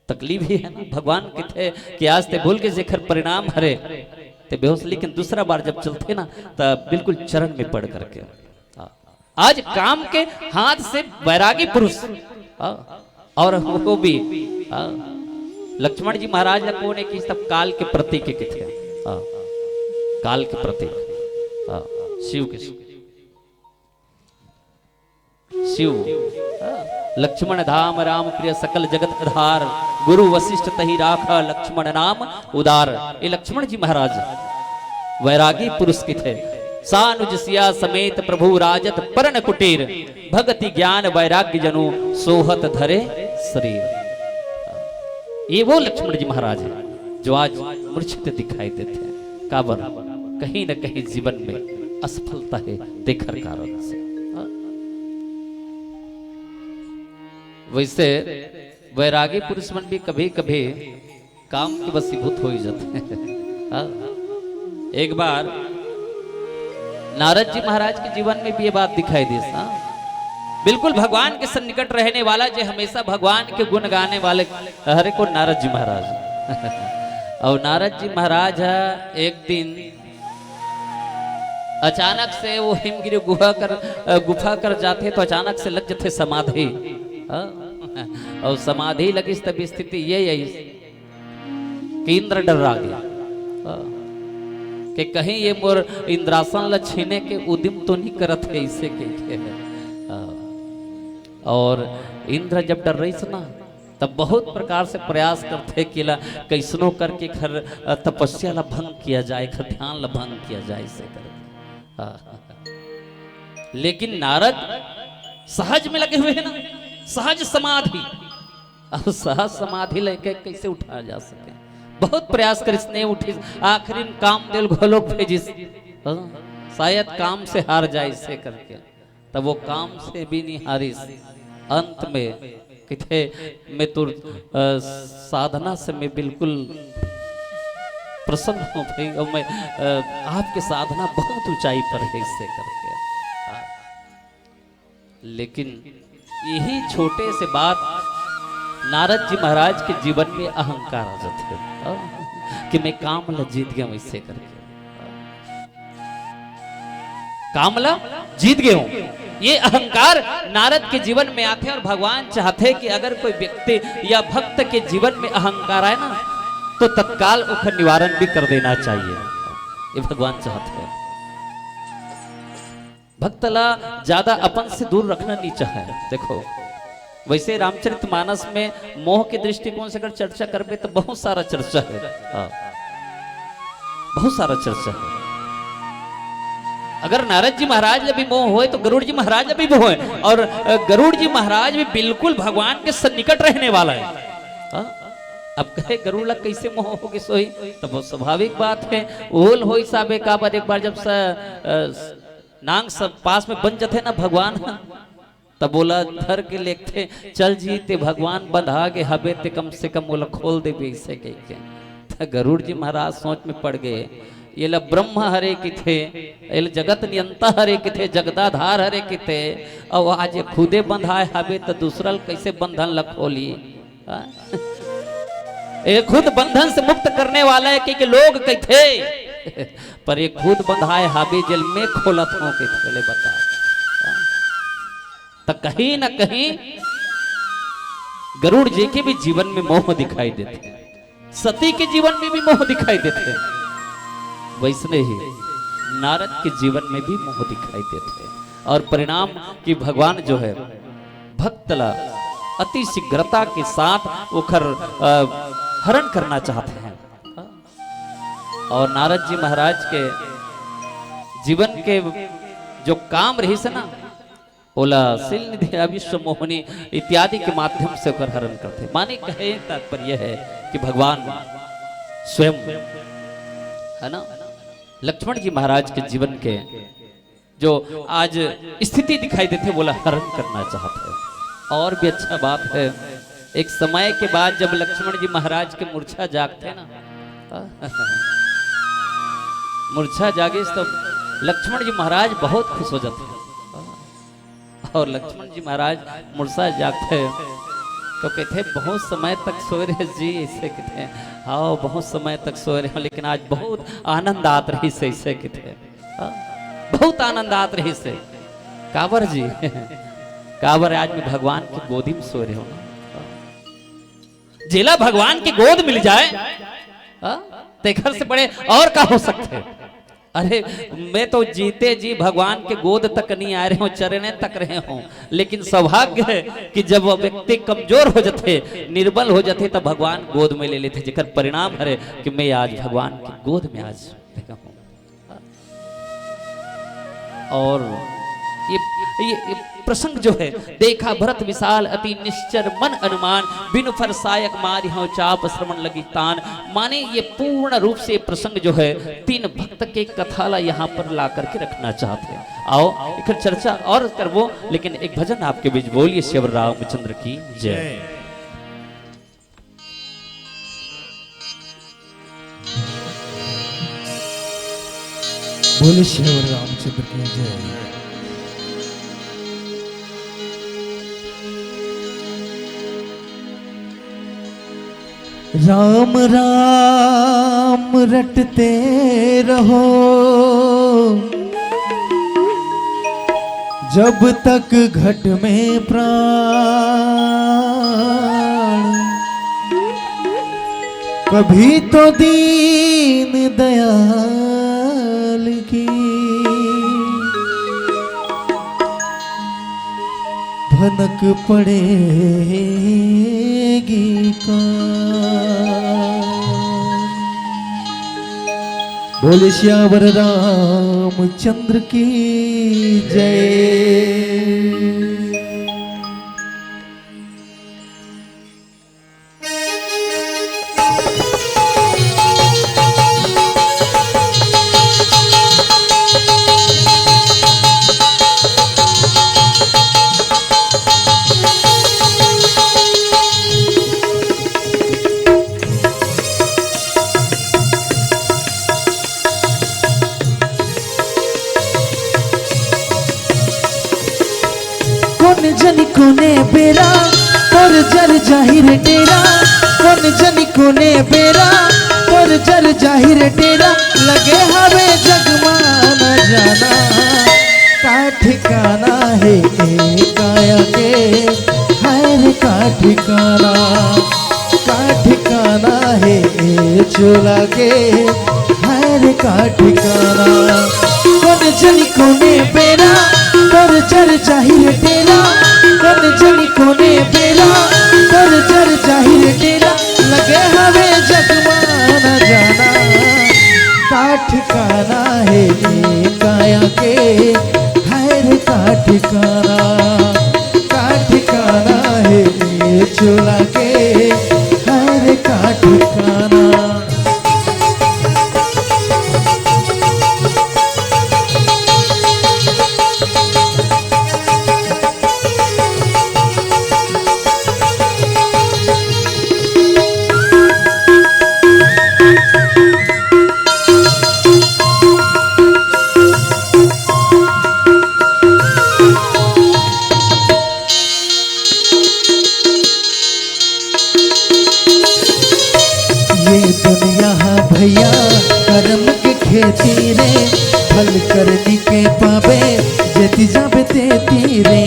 तकलीफ ही है ना। भगवान किथे कि आज ते भूल के जेखर परिणाम हरे ते बेहोश, लेकिन दूसरा बार जब चलते ना तब बिल्कुल चरण में पड़ करके। आज काम के हाथ से वैरागी पुरुष, और वो भी लक्ष्मण जी महाराज को ने की सब काल के प्रतीक के थे। काल के प्रतीक शिव के शिव लक्ष्मण धाम राम प्रिय सकल जगत आधार, गुरु वशिष्ठ तही राखा लक्ष्मण नाम उदार। ये लक्ष्मण जी महाराज वैरागी पुरुष के थे। सानुज सिया समेत प्रभु राजत परण कुटीर, भक्ति ज्ञान वैराग्य जनु सोहत धरे शरीर। ये वो लक्ष्मण जी महाराज है जो आज मूर्छित दिखाई देते हैं। काबर कहीं न कहीं जीवन में असफलता है देखर कारण से। वैसे वैरागी पुरुष मन भी कभी कभी काम के वशीभूत हो ही जाते हैं। एक बार नारद जी महाराज के जीवन में भी ये बात दिखाई दी। बिल्कुल भगवान के सन्निकट रहने वाला जो हमेशा भगवान के गुण गाने वाले हरे को नारद जी महाराज। और नारद जी महाराज एक दिन अचानक से वो हिमगिरी गुफा कर जाते तो अचानक से लग जाते समाधि। और समाधि लगी तब स्थिति ये कि इंद्र डरा गया कि कहीं ये मोर इंद्रासन ल छीने के उद्यम तो नहीं करत है इसे के। और इंद्र जब डर रही ना तब बहुत प्रकार से प्रयास करते कि कैसनो करके घर तपस्या ला भंग किया जाए, घर ध्यान ला भंग किया जाए इसे करके। लेकिन नारद सहज में लगे हुए हैं ना, सहज समाधि। अब सहज समाधि लेके कैसे उठाया जा सके, बहुत प्रयास कर इसने उठी। आखिरी काम दिल घोलोक भेजिस, शायद काम से हार जाए इसे करके। तब वो काम से भी नहीं हारिस। अंत में किथे मैं तो साधना से मैं बिल्कुल प्रसन्न हूँ भाई, और मैं आपके साधना बहुत ऊंचाई पर है इससे करके। लेकिन यही छोटे से बात नारद जी महाराज के जीवन में अहंकार आ जाते हैं कि मैं कामला जीत गया इससे करके। कामला जीत गया हूं, ये अहंकार नारद के जीवन में आते हैं। और भगवान चाहते कि अगर कोई व्यक्ति या भक्त के जीवन में अहंकार आए ना तो तत्काल उसका निवारण भी कर देना चाहिए। ये भगवान चाहते हैं। भक्तला ज्यादा अपन से दूर रखना नहीं चाहे। देखो वैसे रामचरितमानस में मोह के दृष्टिकोण से अगर चर्चा करबे तो बहुत सारा चर्चा है। बहुत सारा चर्चा है। अगर नारद जी महाराज भी मोह होए तो गरुड़ जी महाराज भी मोह है। और गरुड़ जी महाराज भी बिल्कुल भगवान के सन्निकट रहने वाला है। अब कहे गरुड़ ला कैसे मोह होगी सोई, तो बहुत स्वाभाविक बात है। ओल हो साबे का बार एक बार जब नांग सब पास में बन जाते ना भगवान, तब बोला धर के लेते चल जी ते भगवान बंधा के हबे ते कम से कम बोला खोल दे इसे के। गरुड़ जी महाराज सोच में पड़ गए, ये ला ब्रह्म हरे की थे, ये जगत नियंता हरे की थे, जगदाधार हरे की थे, और आज ये खुदे बंधाए हबे तो दूसरा कैसे बंधन ला खोली। ये खुद बंधन से मुक्त करने वाला है कि लोग कहते पर ये खुद बंधाए हाबी जेल में खोलत हो के चले बता। तो कहीं ना कहीं गरुड़ जी के भी जीवन में मोह दिखाई देते हैं, सती के जीवन में भी मोह दिखाई देते हैं, वैसने ही नारद के जीवन में भी मोह दिखाई देते हैं। और परिणाम कि भगवान जो है भक्तला अति शीघ्रता के साथ उखर हरण करना चाहते हैं। और नारद जी महाराज के जीवन के जो काम रही से ना बोला सिल निधि अविश्व मोहनी इत्यादि के माध्यम से उकर हरण करते। माने कहे तात्पर्य है कि भगवान स्वयं है ना लक्ष्मण जी महाराज के जीवन के जो आज स्थिति दिखाई देते बोला हरण करना चाहते हैं। और भी अच्छा बात है, एक समय के बाद जब लक्ष्मण जी महाराज के मूर्छा जागते ना, मूर्छा जागे तो लक्ष्मण जी महाराज बहुत खुश हो जाते हैं। और लक्ष्मण जी महाराज मूर्छा जागते हैं तो कहते हैं बहुत समय तक सोए रहे जी, ऐसे कहते हैं हाँ बहुत समय तक सोए रहे, लेकिन आज बहुत आनंद आत रही से, ऐसे कहते हैं बहुत आनंद आत रही से। काबर जी काबर आज में भगवान की गोदी में सो रहे हो ना, जेला भगवान की गोद मिल जाए तेखर से बड़े और क्या हो सकते हैं। अरे मैं तो जीते जी भगवान के गोद तक नहीं आ रहे हूँ, चरने तक रहे हूँ, लेकिन सौभाग्य है कि जब वो व्यक्ति कमजोर हो जाते, निर्बल हो जाते, तब भगवान गोद में ले लेते, जिकर परिणाम है कि मैं आज भगवान की गोद में आज रहा हूँ। और ये प्रसंग जो है, देखा भरत विशाल अति निश्चर मन अनुमान, बिनु फर सायक मारि हूं चाप श्रवण लगी तान। माने ये पूर्ण रूप से प्रसंग जो है तीन भक्त के कथाला यहाँ पर ला करके रखना चाहते हैं। आओ एक चर्चा और करवो, लेकिन एक भजन आपके बीच बोलिए शिव रामचंद्र की जय। बोले शिव रामचंद्र की जय। राम राम रटते रहो जब तक घट में प्राण, कभी तो दीन दयाल की भनक पड़ेगी कान। बोले श्यावर रामचंद्र की जय। कौन जन कोने बेरा और जर जाहिर डेरा, कौन जन कोने बेरा और जर जाहिर डेरा, लगे हवे जगमाना जाना का ठिकाना है काया के, हैर का ठिकाना है चोला के, हैर का ठिकाना। कौन जन कोने बेरा कर जर जाहिर डेरा, कर जन कोने बेरा कर जर जाहिर डेरा, लगे हवे जगमाना जाना का ठिकाना है काया के, हैर का ठिकाना है चोला के, हैर का ठिकाना। भैया कर्म के खेती रे, फल करनी के पावे जेती जाबे तेती रे।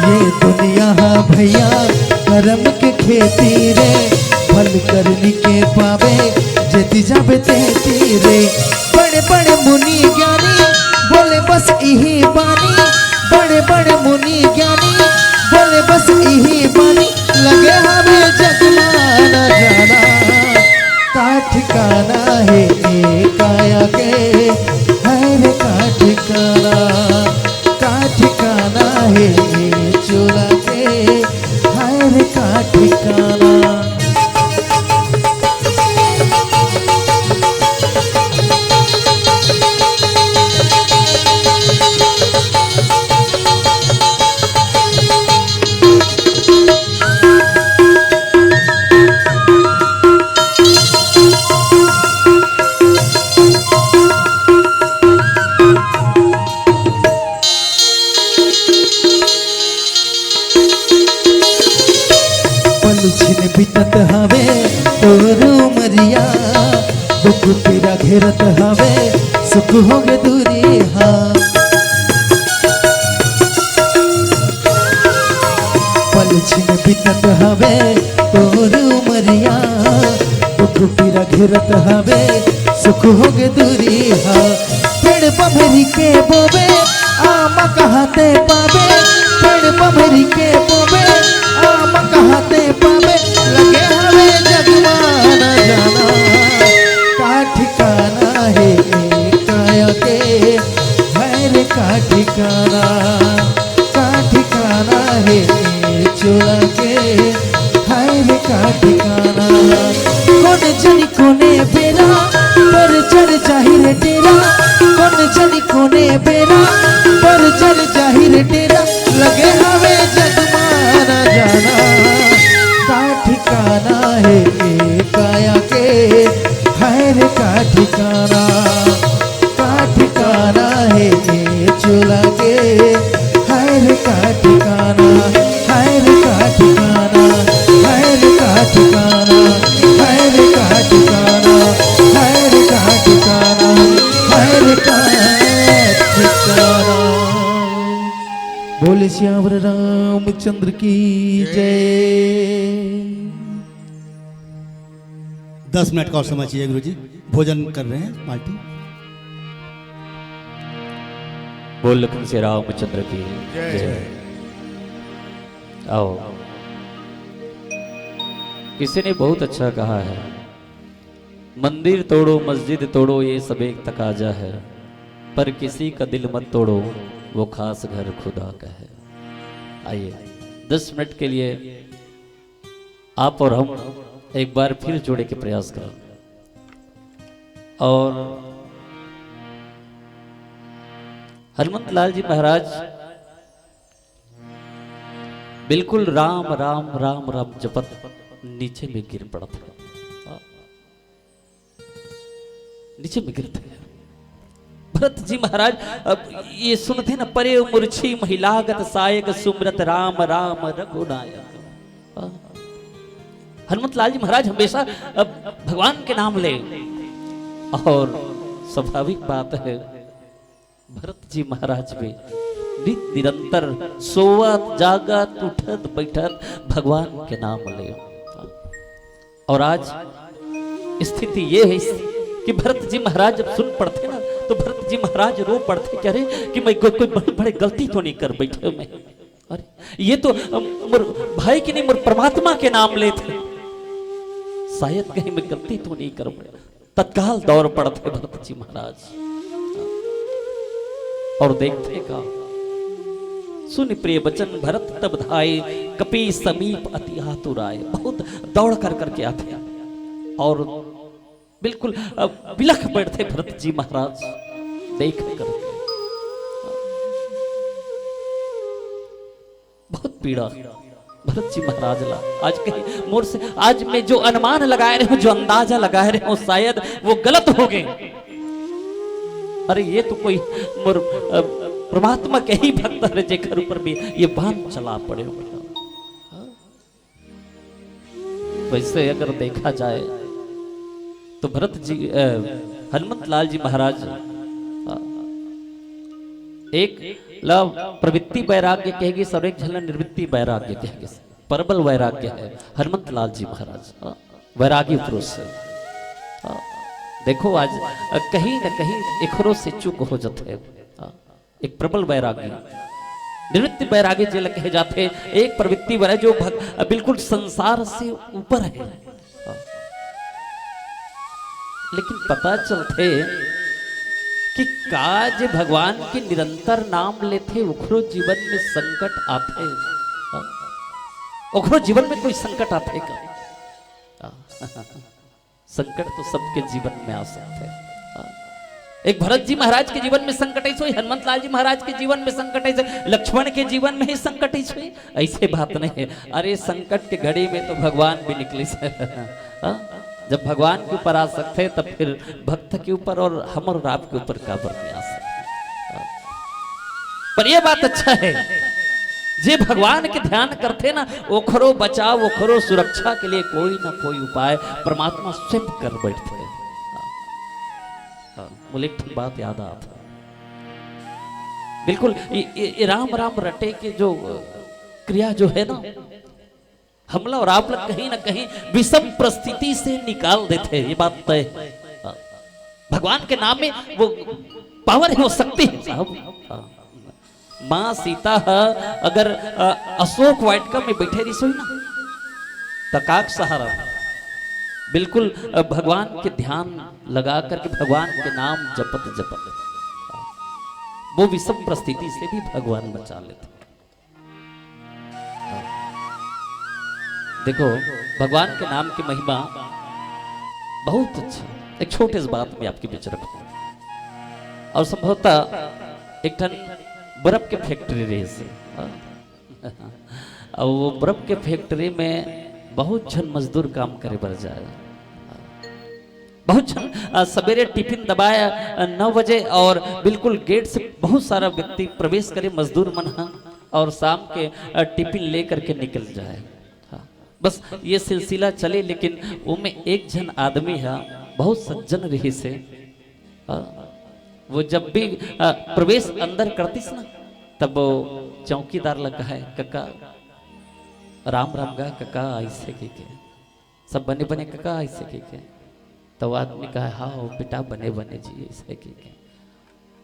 ये दुनिया भैया कर्म के खेती रे, फल करनी के पावे जेती जाबे तेती रे। बड़े बड़े मुनि ज्ञानी बोले बस यही बानी, बड़े बड़े मुनि ज्ञानी बोले बस यही बानी, लगे हमें जगमाना जाना का ठिकाना है काया के, हैर का ठिकाना है चोला के, हैर का ठिकाना। बीतत हवे तोर उमरिया, दुख पीड़ा घेरत हवे सुख होगे दूरी हाँ। पल छिन बीतत हवे तोर उमरिया, दुख पीड़ा घेरत हवे सुख होगे दूरी हाँ। पेड़ बभरी के बोबे आम कहते पावे, पेड़ बभरी के बोबे आम कहते पावे, लगे हवे जगमान जाना का ठिकाना है काया के भैर का ठिकाना, का ठिकाना है चोला के भैर का ठिकाना। कौन जनी कोने बेरा पर चढ़ जाहिर डेरा, कौन जनी कोने बेरा पर चढ़ जाहिर डेरा, लगे हवे जगमाना जाना का ठिकाना है काया के खैर का ठिकाना, का ठिकाना है चोला के खैर का ठिकाना, खैर का ठिकाना, खैर का ठिकाना, खैर का ठिकाना, खैर का ठिकाना, खैर का ठिकाना। बोले श्यावर रामचंद्र की जय। 10 मिनट का और समय चाहिए गुरुजी, भोजन कर रहे हैं पार्टी। बोल लखन से रामचंद्र की जय। आओ, किसी ने बहुत अच्छा कहा है, मंदिर तोड़ो मस्जिद तोड़ो ये सब एक तकाजा है, पर किसी का दिल मत तोड़ो वो खास घर खुदा का है। आइए 10 मिनट के लिए आप और हम एक बार फिर जोड़े के प्रयास करें और हनुमत लाल जी महाराज बिल्कुल राम राम राम राम जपत नीचे में गिर पड़ा था, नीचे में गिरते हैं। भरत जी महाराज अब ये सुनते ना, परे मूर्छी महिलागत सायक सुमरत राम राम रघुनायक। हनुमत लाल जी महाराज हमेशा भगवान के नाम ले, और स्वाभाविक बात है भरत जी महाराज भी निरंतर सोवत जागत उठत बैठत भगवान के नाम ले। और आज स्थिति ये है कि भरत जी महाराज जब सुन पड़ते ना तो भरत जी महाराज रो पड़ते, कह रहे कि मैं कोई बड़े बड़े गलती तो नहीं कर बैठे मैं, अरे ये तो मुर भाई की नहीं मुर परमात्मा के नाम लेते, शायद कहीं मैं गलती तो नहीं कर बैठा। तत्काल दौड़ पड़ते भरत जी महाराज और देखते का सुन प्रिय बचन भरत तब धाये, कपि समीप अति आतुर आए। बहुत दौड़ कर करके आते और बिल्कुल बिलख बैठते भरत जी महाराज देख कर, बहुत पीड़ा भरत जी महाराज ला। आज कहीं मोर से आज मैं जो अनुमान लगाए रहे हूं, जो अंदाजा लगाए रहे हूं, शायद वो गलत हो गए। अरे ये तो कोई मोर परमात्मा के ही भक्त है जेकर ऊपर भी ये बाण चला पड़े हो। वैसे अगर देखा जाए तो भरत जी हनुमत लाल जी महाराज एक लव प्रवृत्ति वैराग्य कहेगी, सब एक झलन निर्वृत्ति वैराग्य कहेगी, प्रबल वैराग्य है हनुमत लाल जी महाराज, वैरागी पुरुष है। देखो आज कहीं न कहीं एकरो से चूक हो जाते, एक प्रबल वैरागी निवृत्ति वैरागी जो कहे जाते, एक प्रवृत्ति वैरागी जो बिल्कुल संसार से ऊपर है। लेकिन पता चलते कि काज भगवान के निरंतर नाम लेते उखरो जीवन में संकट आते, उखरो जीवन में कोई संकट आते का? संकट तो सबके जीवन में आ सकते हैं। एक भरत जी महाराज के जीवन में संकट ऐसे हुई, हनुमत लाल जी महाराज के जीवन में संकट ऐसे, लक्ष्मण के जीवन में ही संकट ऐसे हुई, ऐसे बात नहीं है। अरे संकट के घड़ी में तो भगवान भी निकले से जब भगवान के ऊपर आ सकते तब फिर भक्त के ऊपर और हम और आपके ऊपर काबर में आ सकते। पर यह बात अच्छा है जे भगवान के ध्यान करते ना ओखरो बचाव ओखरो सुरक्षा के लिए कोई ना कोई उपाय परमात्मा स्वयं कर बैठते हैं। बोले एक बात याद आता बिल्कुल ये राम राम रटे के जो क्रिया जो है ना हमला और आप लोग कहीं ना कहीं विषम परिस्थिति से निकाल देते हैं, ये बात तय है। भगवान के नाम में वो पावर है, वो शक्ति है साहब। माँ सीता अगर अशोक वाटिका में बैठे रही सोई ना तकाक सहारा बिल्कुल भगवान के ध्यान लगा करके भगवान के नाम जपत जपत वो विषम परिस्थिति से भी भगवान बचा लेते। देखो भगवान के नाम की महिमा बहुत अच्छा। एक छोटे इस बात में आपके बीच रखूं और संभवतः एक टन बर्फ के फैक्ट्री रही से और वो बर्फ के फैक्ट्री में बहुत जन मजदूर काम करे बर जाए। बहुत जन सवेरे टिफिन दबाया 9 बजे और बिल्कुल गेट से बहुत सारा व्यक्ति प्रवेश करे मजदूर मन और शाम के टिफिन लेकर के निकल जाए। बस ये सिलसिला चले लेकिन उनमें एक जन आदमी है बहुत सज्जन रही से वो जब भी प्रवेश अंदर करतीस ना तब वो चौकीदार लगा है कक्का राम राम गा कक्का ऐसे के सब बने बने कक्का ऐसे के तो आदमी कहा हाँ बेटा बने बने जी ऐसे के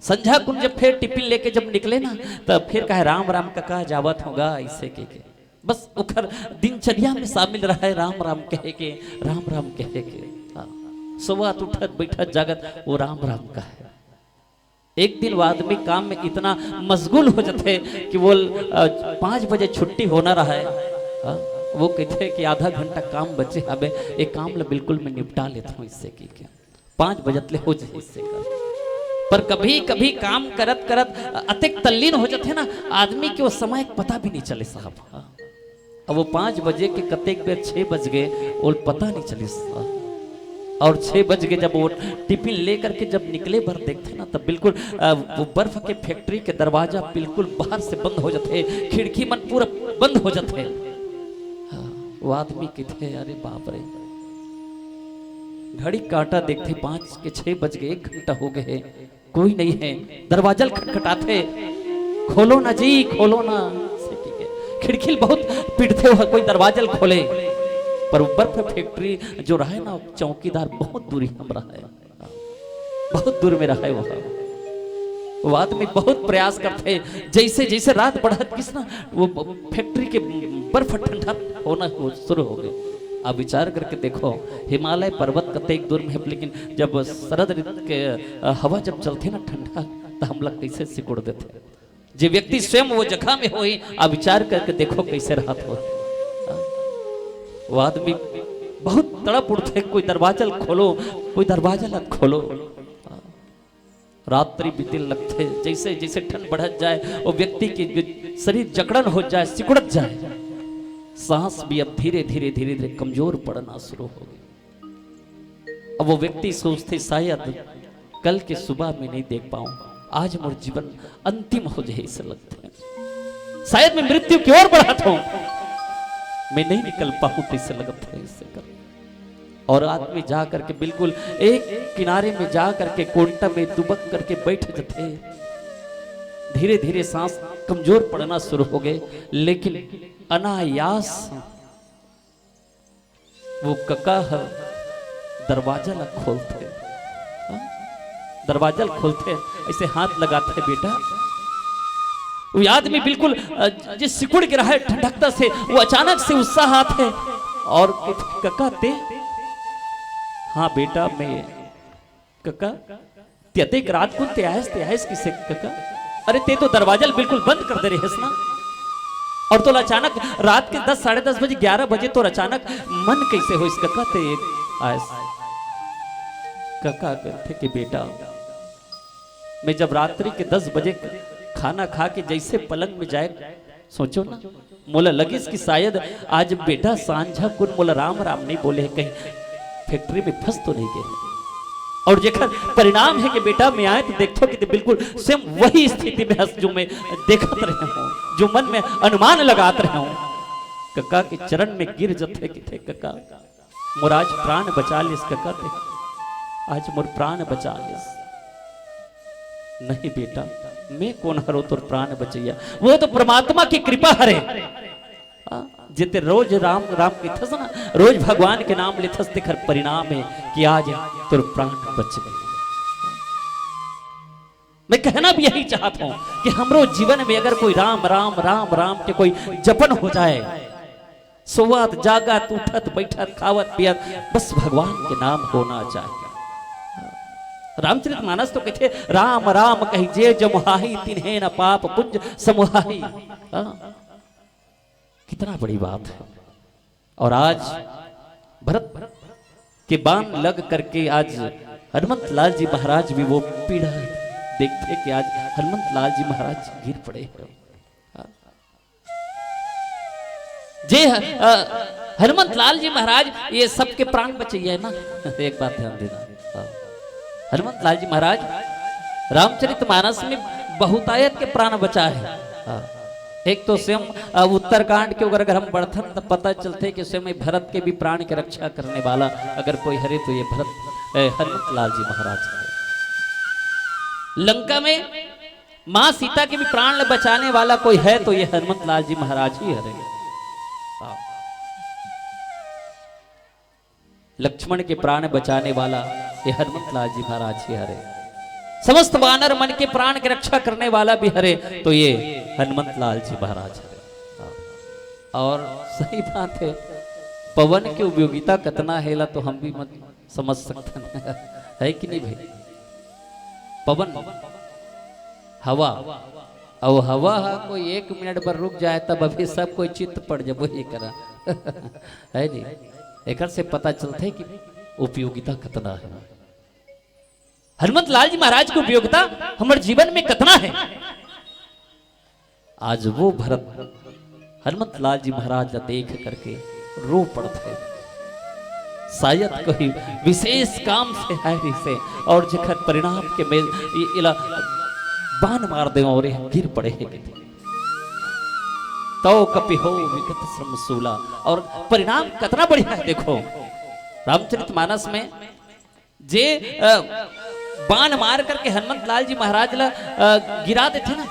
संध्या कुंज जब फिर टिफिन लेके जब निकले ना तब फिर कहा राम राम कक्का जावत होगा ऐसे के बस उखर दिनचर्या में शामिल रहा है राम राम कहे के राम राम कहे के सुबह उठत बैठत जागत वो राम राम का है। एक दिन वो आदमी काम में इतना मशगूल हो जाते कि वो 5 बजे छुट्टी होना रहा है वो कहते कि आधा घंटा काम बचे हमें एक काम ला बिल्कुल मैं निपटा लेता हूँ इससे की क्या 5 बजत ले हो जाए इससे कर। पर कभी कभी काम करत करत अतिक तल्लीन हो जाते ना आदमी के वो समय पता भी नहीं चले साहब। अब वो 5 बजे के कतेक बेर 6 बज गए और पता नहीं चली और 6 बज गए जब वो टिफिन लेकर के जब निकले भर देखते ना तब बिल्कुल वो बर्फ के फैक्ट्री के दरवाजा बिल्कुल बाहर से बंद हो जाते खिड़की मन पूरा बंद हो जाते। वो आदमी कितने अरे बाप रे घड़ी काटा देखते 5 के 6 बज गए 1 घंटा हो गए कोई नहीं है। दरवाजा खटखटाते खोलो ना जी खोलो ना खिड़की बहुत पिटते हुए कोई दरवाजा खोले पर बर्फ फैक्ट्री जो रहा है ना चौकीदार बहुत दूरी हम रहा है बहुत दूर में रहा है वो आदमी बहुत प्रयास करते जैसे जैसे रात बढ़त किस ना वो फैक्ट्री के बर्फ ठंडा होना शुरू हो गए। आप विचार करके देखो हिमालय पर्वत कतेक दूर में है लेकिन जब शरद ऋतु के हवा जब चलते ना ठंडा तो हम लोग कैसे सिकुड़ देते। जो व्यक्ति स्वयं वो जगह में हो आप विचार करके देखो कैसे राहत हो। वो आदमी बहुत तड़प उठते कोई दरवाजा खोलो कोई दरवाजा न खोलो। रात्रि बीते लगते जैसे जैसे ठंड बढ़त जाए वो व्यक्ति की शरीर जकड़न हो जाए सिकुड़त जाए सांस भी अब धीरे धीरे धीरे धीरे कमजोर पड़ना शुरू हो गई। अब वो व्यक्ति सोचते शायद कल के सुबह में नहीं देख पाऊं आज मोर जीवन अंतिम हो जाए ऐसे लगते हैं शायद मैं मृत्यु की ओर बढ़ा हूं मैं नहीं निकल पाऊं ऐसे लगता है इससे कर। और आदमी जा करके बिल्कुल एक किनारे में जा करके कोंटा में दुबक करके बैठ जाते धीरे धीरे सांस कमजोर पड़ना शुरू हो गए लेकिन अनायास वो कक्का दरवाजा न खोलते दरवाजा खोलते ऐसे हाथ लगाते बेटा वो आदमी बिल्कुल जिस सिकुड़ गिरा है ठंडकता से वो अचानक से उत्साह आते है और कक्का ते हाँ बेटा मैं कक्का त्यतिक रात को ते आयस किसे कक्का अरे ते तो दरवाजा बिल्कुल बंद कर दे रहे ना और तो अचानक रात के 10 साढ़े 10 बजे 11 बजे तो अचानक मन कैसे हो इस कक्का ते आयस कक्का कहते कि बेटा मैं जब रात्रि के 10 बजे खाना खा के जैसे पलंग में जाए सोचो ना मोला लगिस कि शायद आज बेटा सांझा कुन मोला राम राम नहीं बोले कहीं फैक्ट्री में फंस तो नहीं गए और जेकर परिणाम है कि बेटा मैं आए तो देखो कि बिल्कुल सेम वही स्थिति में हंस जो मैं देखत रहे हूँ, जो मन में अनुमान लगात रहे हूँ। कक्का के चरण में गिर जथे कि थे कक्का मोर आज प्राण बचा लिस कक्का थे, आज मोर प्राण बचा लिस। नहीं बेटा मैं कौन हरो तोर प्राण बचैया, वो तो परमात्मा की कृपा हरे। जिते रोज राम राम लिथस ना, रोज भगवान के नाम लिथस, दिखर परिणाम है कि आज तुर प्राण बच गए। मैं कहना भी यही चाहता हूं कि हमरो जीवन में अगर कोई राम राम राम राम के कोई जपन हो जाए, सोवत जागत उठत बैठत खावत पियत बस भगवान के नाम होना चाहिए। रामचरितमानस तो कहते राम राम कही जे जमुहाही तिन्हे न पाप पुंज समुहाही। कितना बड़ी बात है। और आज भरत के बाण लग करके आज हनुमंत लाल जी महाराज भी वो पीड़ा देखते कि आज हनुमंत लाल जी महाराज गिर पड़े हैं। जे हनुमंत लाल जी महाराज ये सबके प्राण बचैया है ना। एक बात ध्यान देना, हनुमंत लाल जी महाराज रामचरितमानस में बहुतायत के प्राण बचा है। एक तो स्वयं उत्तरकांड के अगर हम बढ़थन तो पता चलते कि स्वयं भरत के भी प्राण की रक्षा करने वाला अगर कोई हरे तो ये हनुमंत लाल जी महाराज है। लंका में मां सीता के भी प्राण बचाने वाला कोई है तो ये हनुमंत लाल जी महाराज ही हरे। लक्ष्मण के प्राण बचाने वाला ये हनुमंत लाल जी महाराज ही हरे। समस्त वानर मन के प्राण की रक्षा करने वाला भी हरे तो ये हनुमंत लाल जी महाराज हरे। और सही बात है, पवन की उपयोगिता कितना है तो हम भी मत समझ सकते है कि नहीं भाई। पवन हवा और हवा कोई 1 मिनट पर रुक जाए तब अभी सब कोई चित्त पड़ जाए वही करा है नहीं। एक से पता चलता है कि उपयोगिता कितना है। हनुमंत लाल जी महाराज की उपयोगिता हमारे जीवन में कितना है। आज वो भरत हनुमंत लाल जी महाराज देख करके रो पड़ते, शायद कोई विशेष काम से है से और जखर परिणाम के में इला बाण मार दे और गिर पड़े है तो कपि हो विगत श्रमशूला। और परिणाम कितना बढ़िया है। देखो रामचरितमानस में जे बाण मार करके हनुमंत लाल जी महाराज ला गिरा देते ना,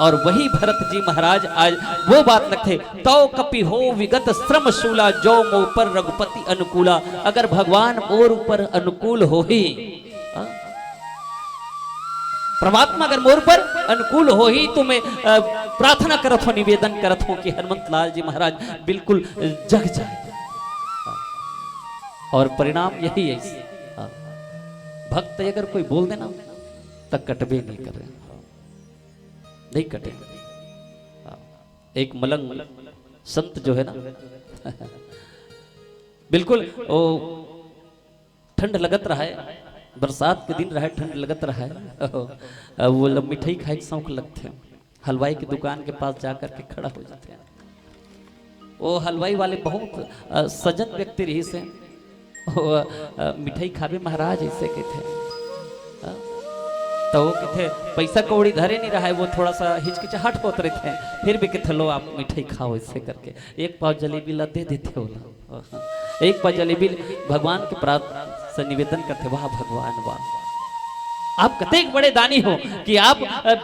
और वही भरत जी महाराज आज वो बात लगते तो कपि हो विगत श्रमशूला, जो मोर पर रघुपति अनुकूला। अगर भगवान मोर ऊपर अनुकूल हो ही, परमात्मा अगर मोर पर अनुकूल हो ही तो मैं प्रार्थना करत हूं, निवेदन करत हूं कि हनुमंत लाल जी महाराज बिल्कुल जग जाए। और परिणाम यही है। भक्त अगर कोई बोल देना तो कटबे नहीं कर रहे, नहीं कटेगा। एक मलंग संत जो है ना बिल्कुल वो ठंड लगत रहा है, बरसात के दिन रहा, ठंड लगत रहा है, वो लोग मिठाई खाए के शौक लगते हैं, हलवाई की दुकान के पास जाकर के खड़ा हो जाते हैं। वो हलवाई वाले बहुत सजन व्यक्ति रही से मिठाई खावे महाराज ऐसे कहते तो वो कहते पैसा कौड़ी धरे नहीं रहा है, वो थोड़ा सा हिचकिचाहट होते रहते हैं, फिर भी कहते लो आप मिठाई खाओ ऐसे करके। एक पाव जलेबी ला दे देते हो, एक पाव जलेबी भगवान के प्रार्थना से निवेदन करते, वाह भगवान वाह आप कते बड़े दानी हो कि आप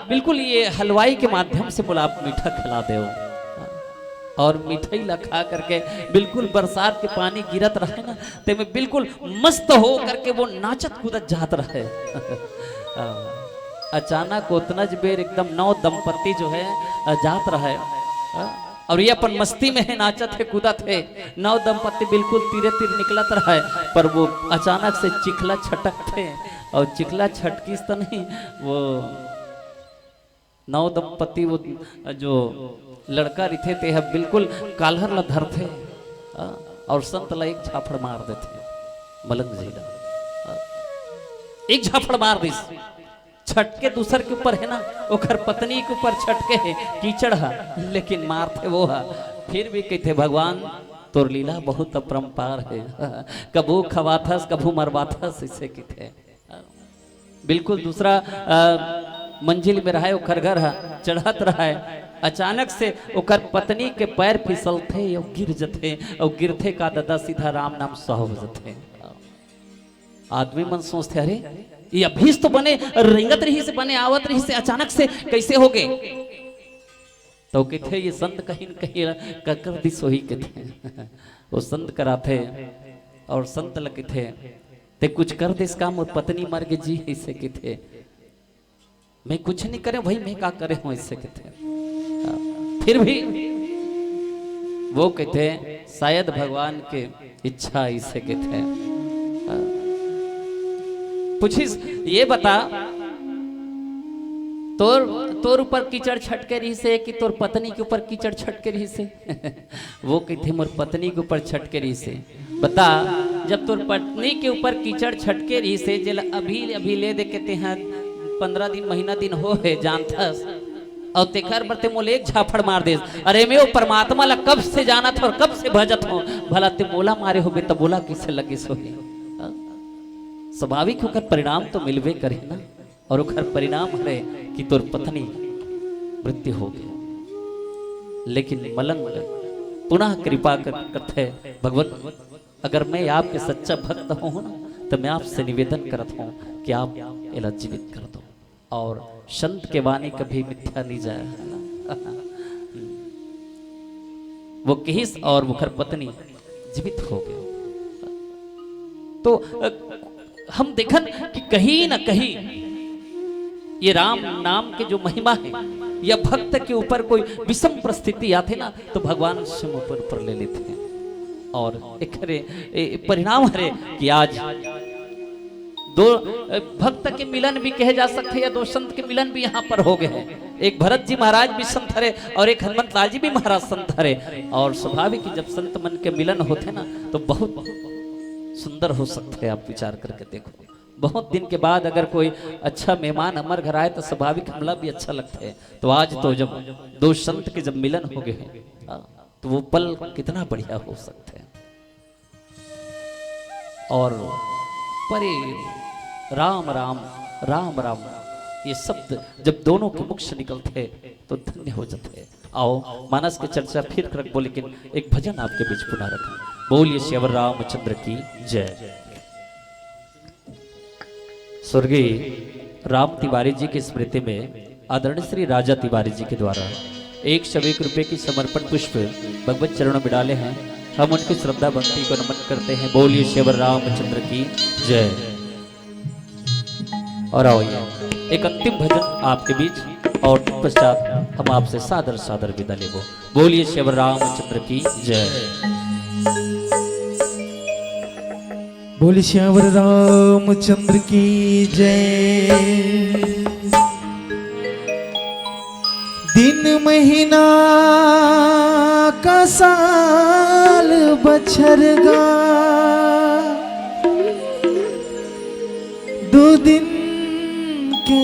बिल्कुल ये हलवाई के माध्यम से बोला आप मीठा खिला दे हो। और मिठाई ला खा करके बिल्कुल बरसात के पानी गिरत रहे ना ते में बिल्कुल मस्त हो करके वो नाचत कूदत जात रहे। अचानक उतना बेर एकदम 9 दंपत्ति जो है जात रहे और ये अपन मस्ती में है, नाचत है कूदत है। 9 दंपत्ति बिल्कुल तीरे तीर निकलत रहे, पर वो अचानक से चिखला छटकते और चिखला छटकीस तो नहीं, वो 9 दंपत्ति वो जो लड़का रिथे थे है बिल्कुल कालहर ला धरते और संत ला एक झापड़ मार देते। मलंग जी एक झापड़ मार दी, छटके दूसर के ऊपर है ना, ओकर पत्नी के ऊपर छटके है, कीचड़ है, लेकिन मारते वो है। फिर भी कहते भगवान तोर लीला बहुत अपरंपार है। कभू खवाथस कभू मरवाथस इसे की थे। बिल्कुल दूसरा मंजिल में रहा है, ओकर घर चढ़त रहा है, अचानक से ओकर पत्नी के पैर फिसलते और गिर जते और गिरते का दादा सीधा राम नाम सह जते। आदमी मन सोचते अरे ये अभी तो बने रेंगत रही से बने आवत रही से अचानक से कैसे हो गए। तो कहते ये संत कहीं न कहीं कर दी सोही के थे। वो संत कराते और संत लगे थे ते कुछ कर दे इस काम और पत्नी मर गई जी ऐसे के थे। मैं कुछ नहीं करे भाई मैं क्या करे हूं ऐसे के थे। फिर भी वो कहते शायद भगवान के इच्छा ऐसे के थे। पूछिस ये बता तोर ऊपर कीचड़ छटके रही से कि तोर पत्नी के ऊपर कीचड़ छटके रही से। वो कहते मोर पत्नी के ऊपर छटके रही से। बता जब तोर पत्नी के ऊपर कीचड़ छटके रही से जल अभी ले दे कहते हैं 15 दिन महीना दिन हो है जानथस और तेखर बरते मोले एक झापड़ मार दे। अरे मैं वो परमात्मा ला कब से जाना था और कब से भजत हो भला ते मोला मारे हो तो बोला किसे लगे सोहे। स्वाभाविक होकर परिणाम तो मिलवे करे ना और ओकर परिणाम है कि तोर पत्नी मृत्यु हो गई। लेकिन मलंग पुनः कृपा करते भगवान अगर मैं आपके सच्चा भक्त हूं ना तो मैं आपसे निवेदन करता हूं कि आप इला जीवित कर दो और संत के वाणी कभी मिथ्या नहीं जाए है ना। वो किस और मुखर पत्नी जीवित हो गए। तो हम देखन कि कहीं ना कहीं ये राम नाम के जो महिमा है या भक्त के ऊपर कोई विषम परिस्थिति आते ना तो भगवान स्वयं ऊपर ले लेते हैं। और एक परिणाम है कि आज दो भक्त के मिलन भी कहे जा सकते हैं या दो संत के मिलन भी यहाँ पर हो गए हैं। एक भरत जी महाराज भी संत हरे और एक हनुमत लाल जी भी महाराज संत हरे। और स्वाभाविक कि जब संत मन के मिलन होते ना तो बहुत सुंदर हो सकते हैं। आप विचार करके देखो बहुत दिन के बाद अगर कोई अच्छा मेहमान हमारे घर आए तो स्वाभाविक हमला भी अच्छा लगता है। तो आज तो जब दो संत के जब मिलन हो गए तो वो पल कितना बढ़िया हो सकते हैं। और परे राम राम राम राम ये शब्द जब दोनों के मुख से निकलते तो धन्य हो जाते। आओ मानस की चर्चा फिर कर बोले लेकिन एक भजन आपके बीच पुनः रखें। बोलिए श्यावर रामचंद्र की जय। स्वर्गीय राम तिवारी जी की स्मृति में आदरणीय श्री राजा तिवारी जी के द्वारा 101 रुपए की समर्पण पुष्प भगवत चरणों में डाले हैं। हम उनकी श्रद्धा भक्ति को नमन करते हैं। बोलिए श्यावर रामचंद्र की जय। और आओ एक अंतिम भजन आपके बीच और पश्चात हम आपसे सादर सादर विदा लेबो। बोलिए श्यावर रामचंद्र की जय। बोले श्यावर रामचंद्र की जय। दिन महीना का साल बछरगा 2 दिन के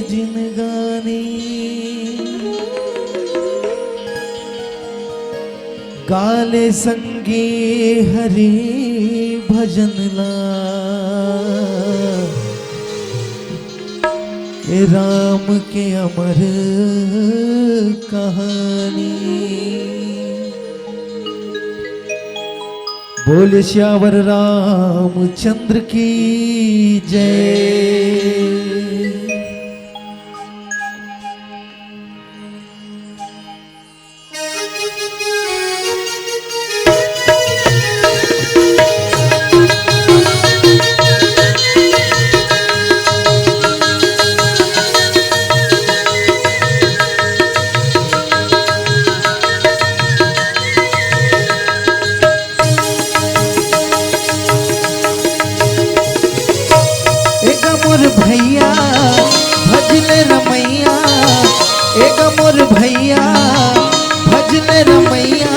जिनगानी गाले संगी हरि भजन ला राम के अमर कहानी। बोले श्यावर रामचंद्र की जय। भैया भजले रमैया एक मोर भैया भजले रमैया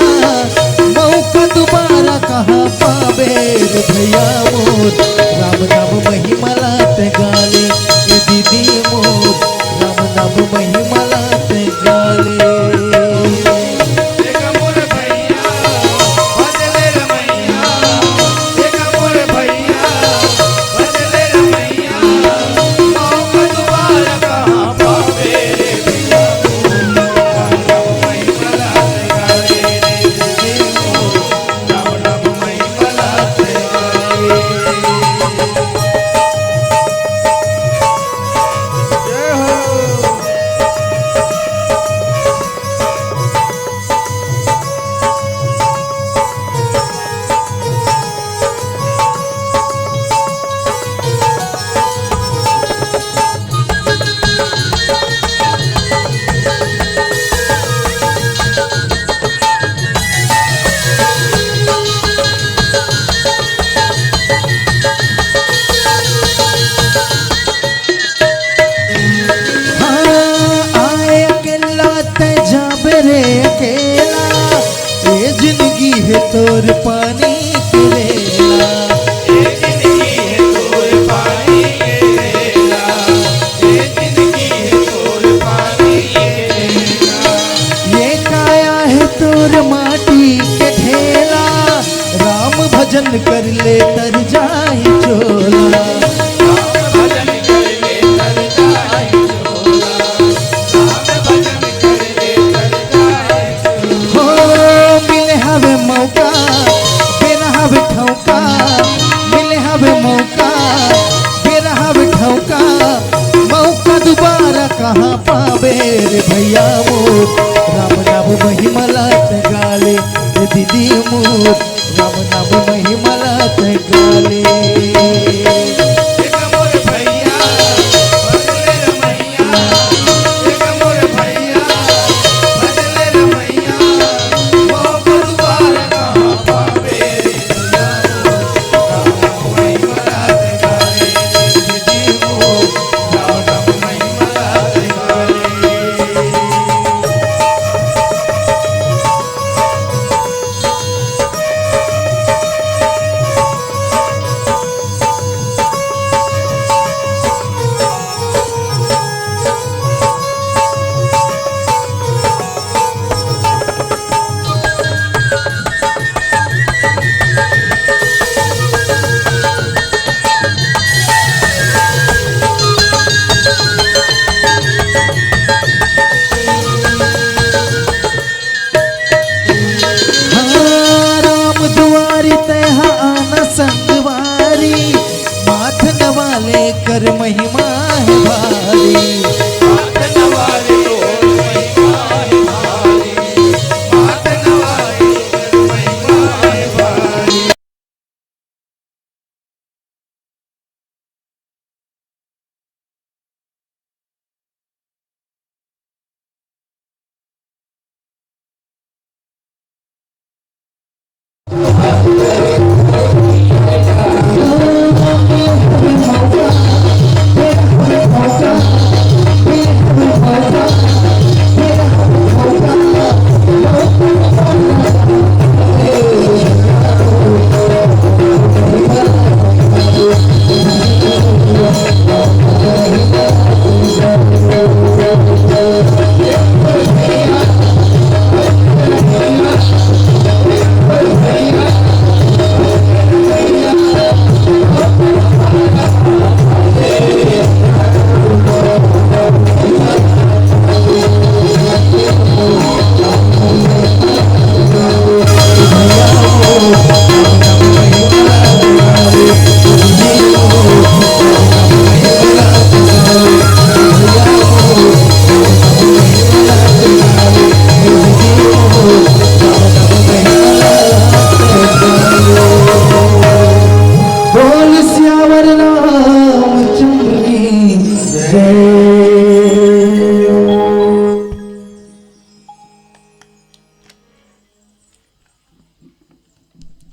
मौका दोबारा कहाँ पावे रे भैया मोर राम नाम महिमा लाते गाले ये दीदी मोर राम नाम महिमा लाते गाले। एक मोर भैया कहाँ पावे रे भैया मोर राम नाम महिमलात गाले रे दीदी मोर राम नाम महिमलात गाले एक मोर भैया भजले रमैया एक मोर भैया भजले रमैया वो गुरुवार कहाँ पावे भैया राम नाम महिमलात गाले दीदी मोर राम नाम महिमलात गाले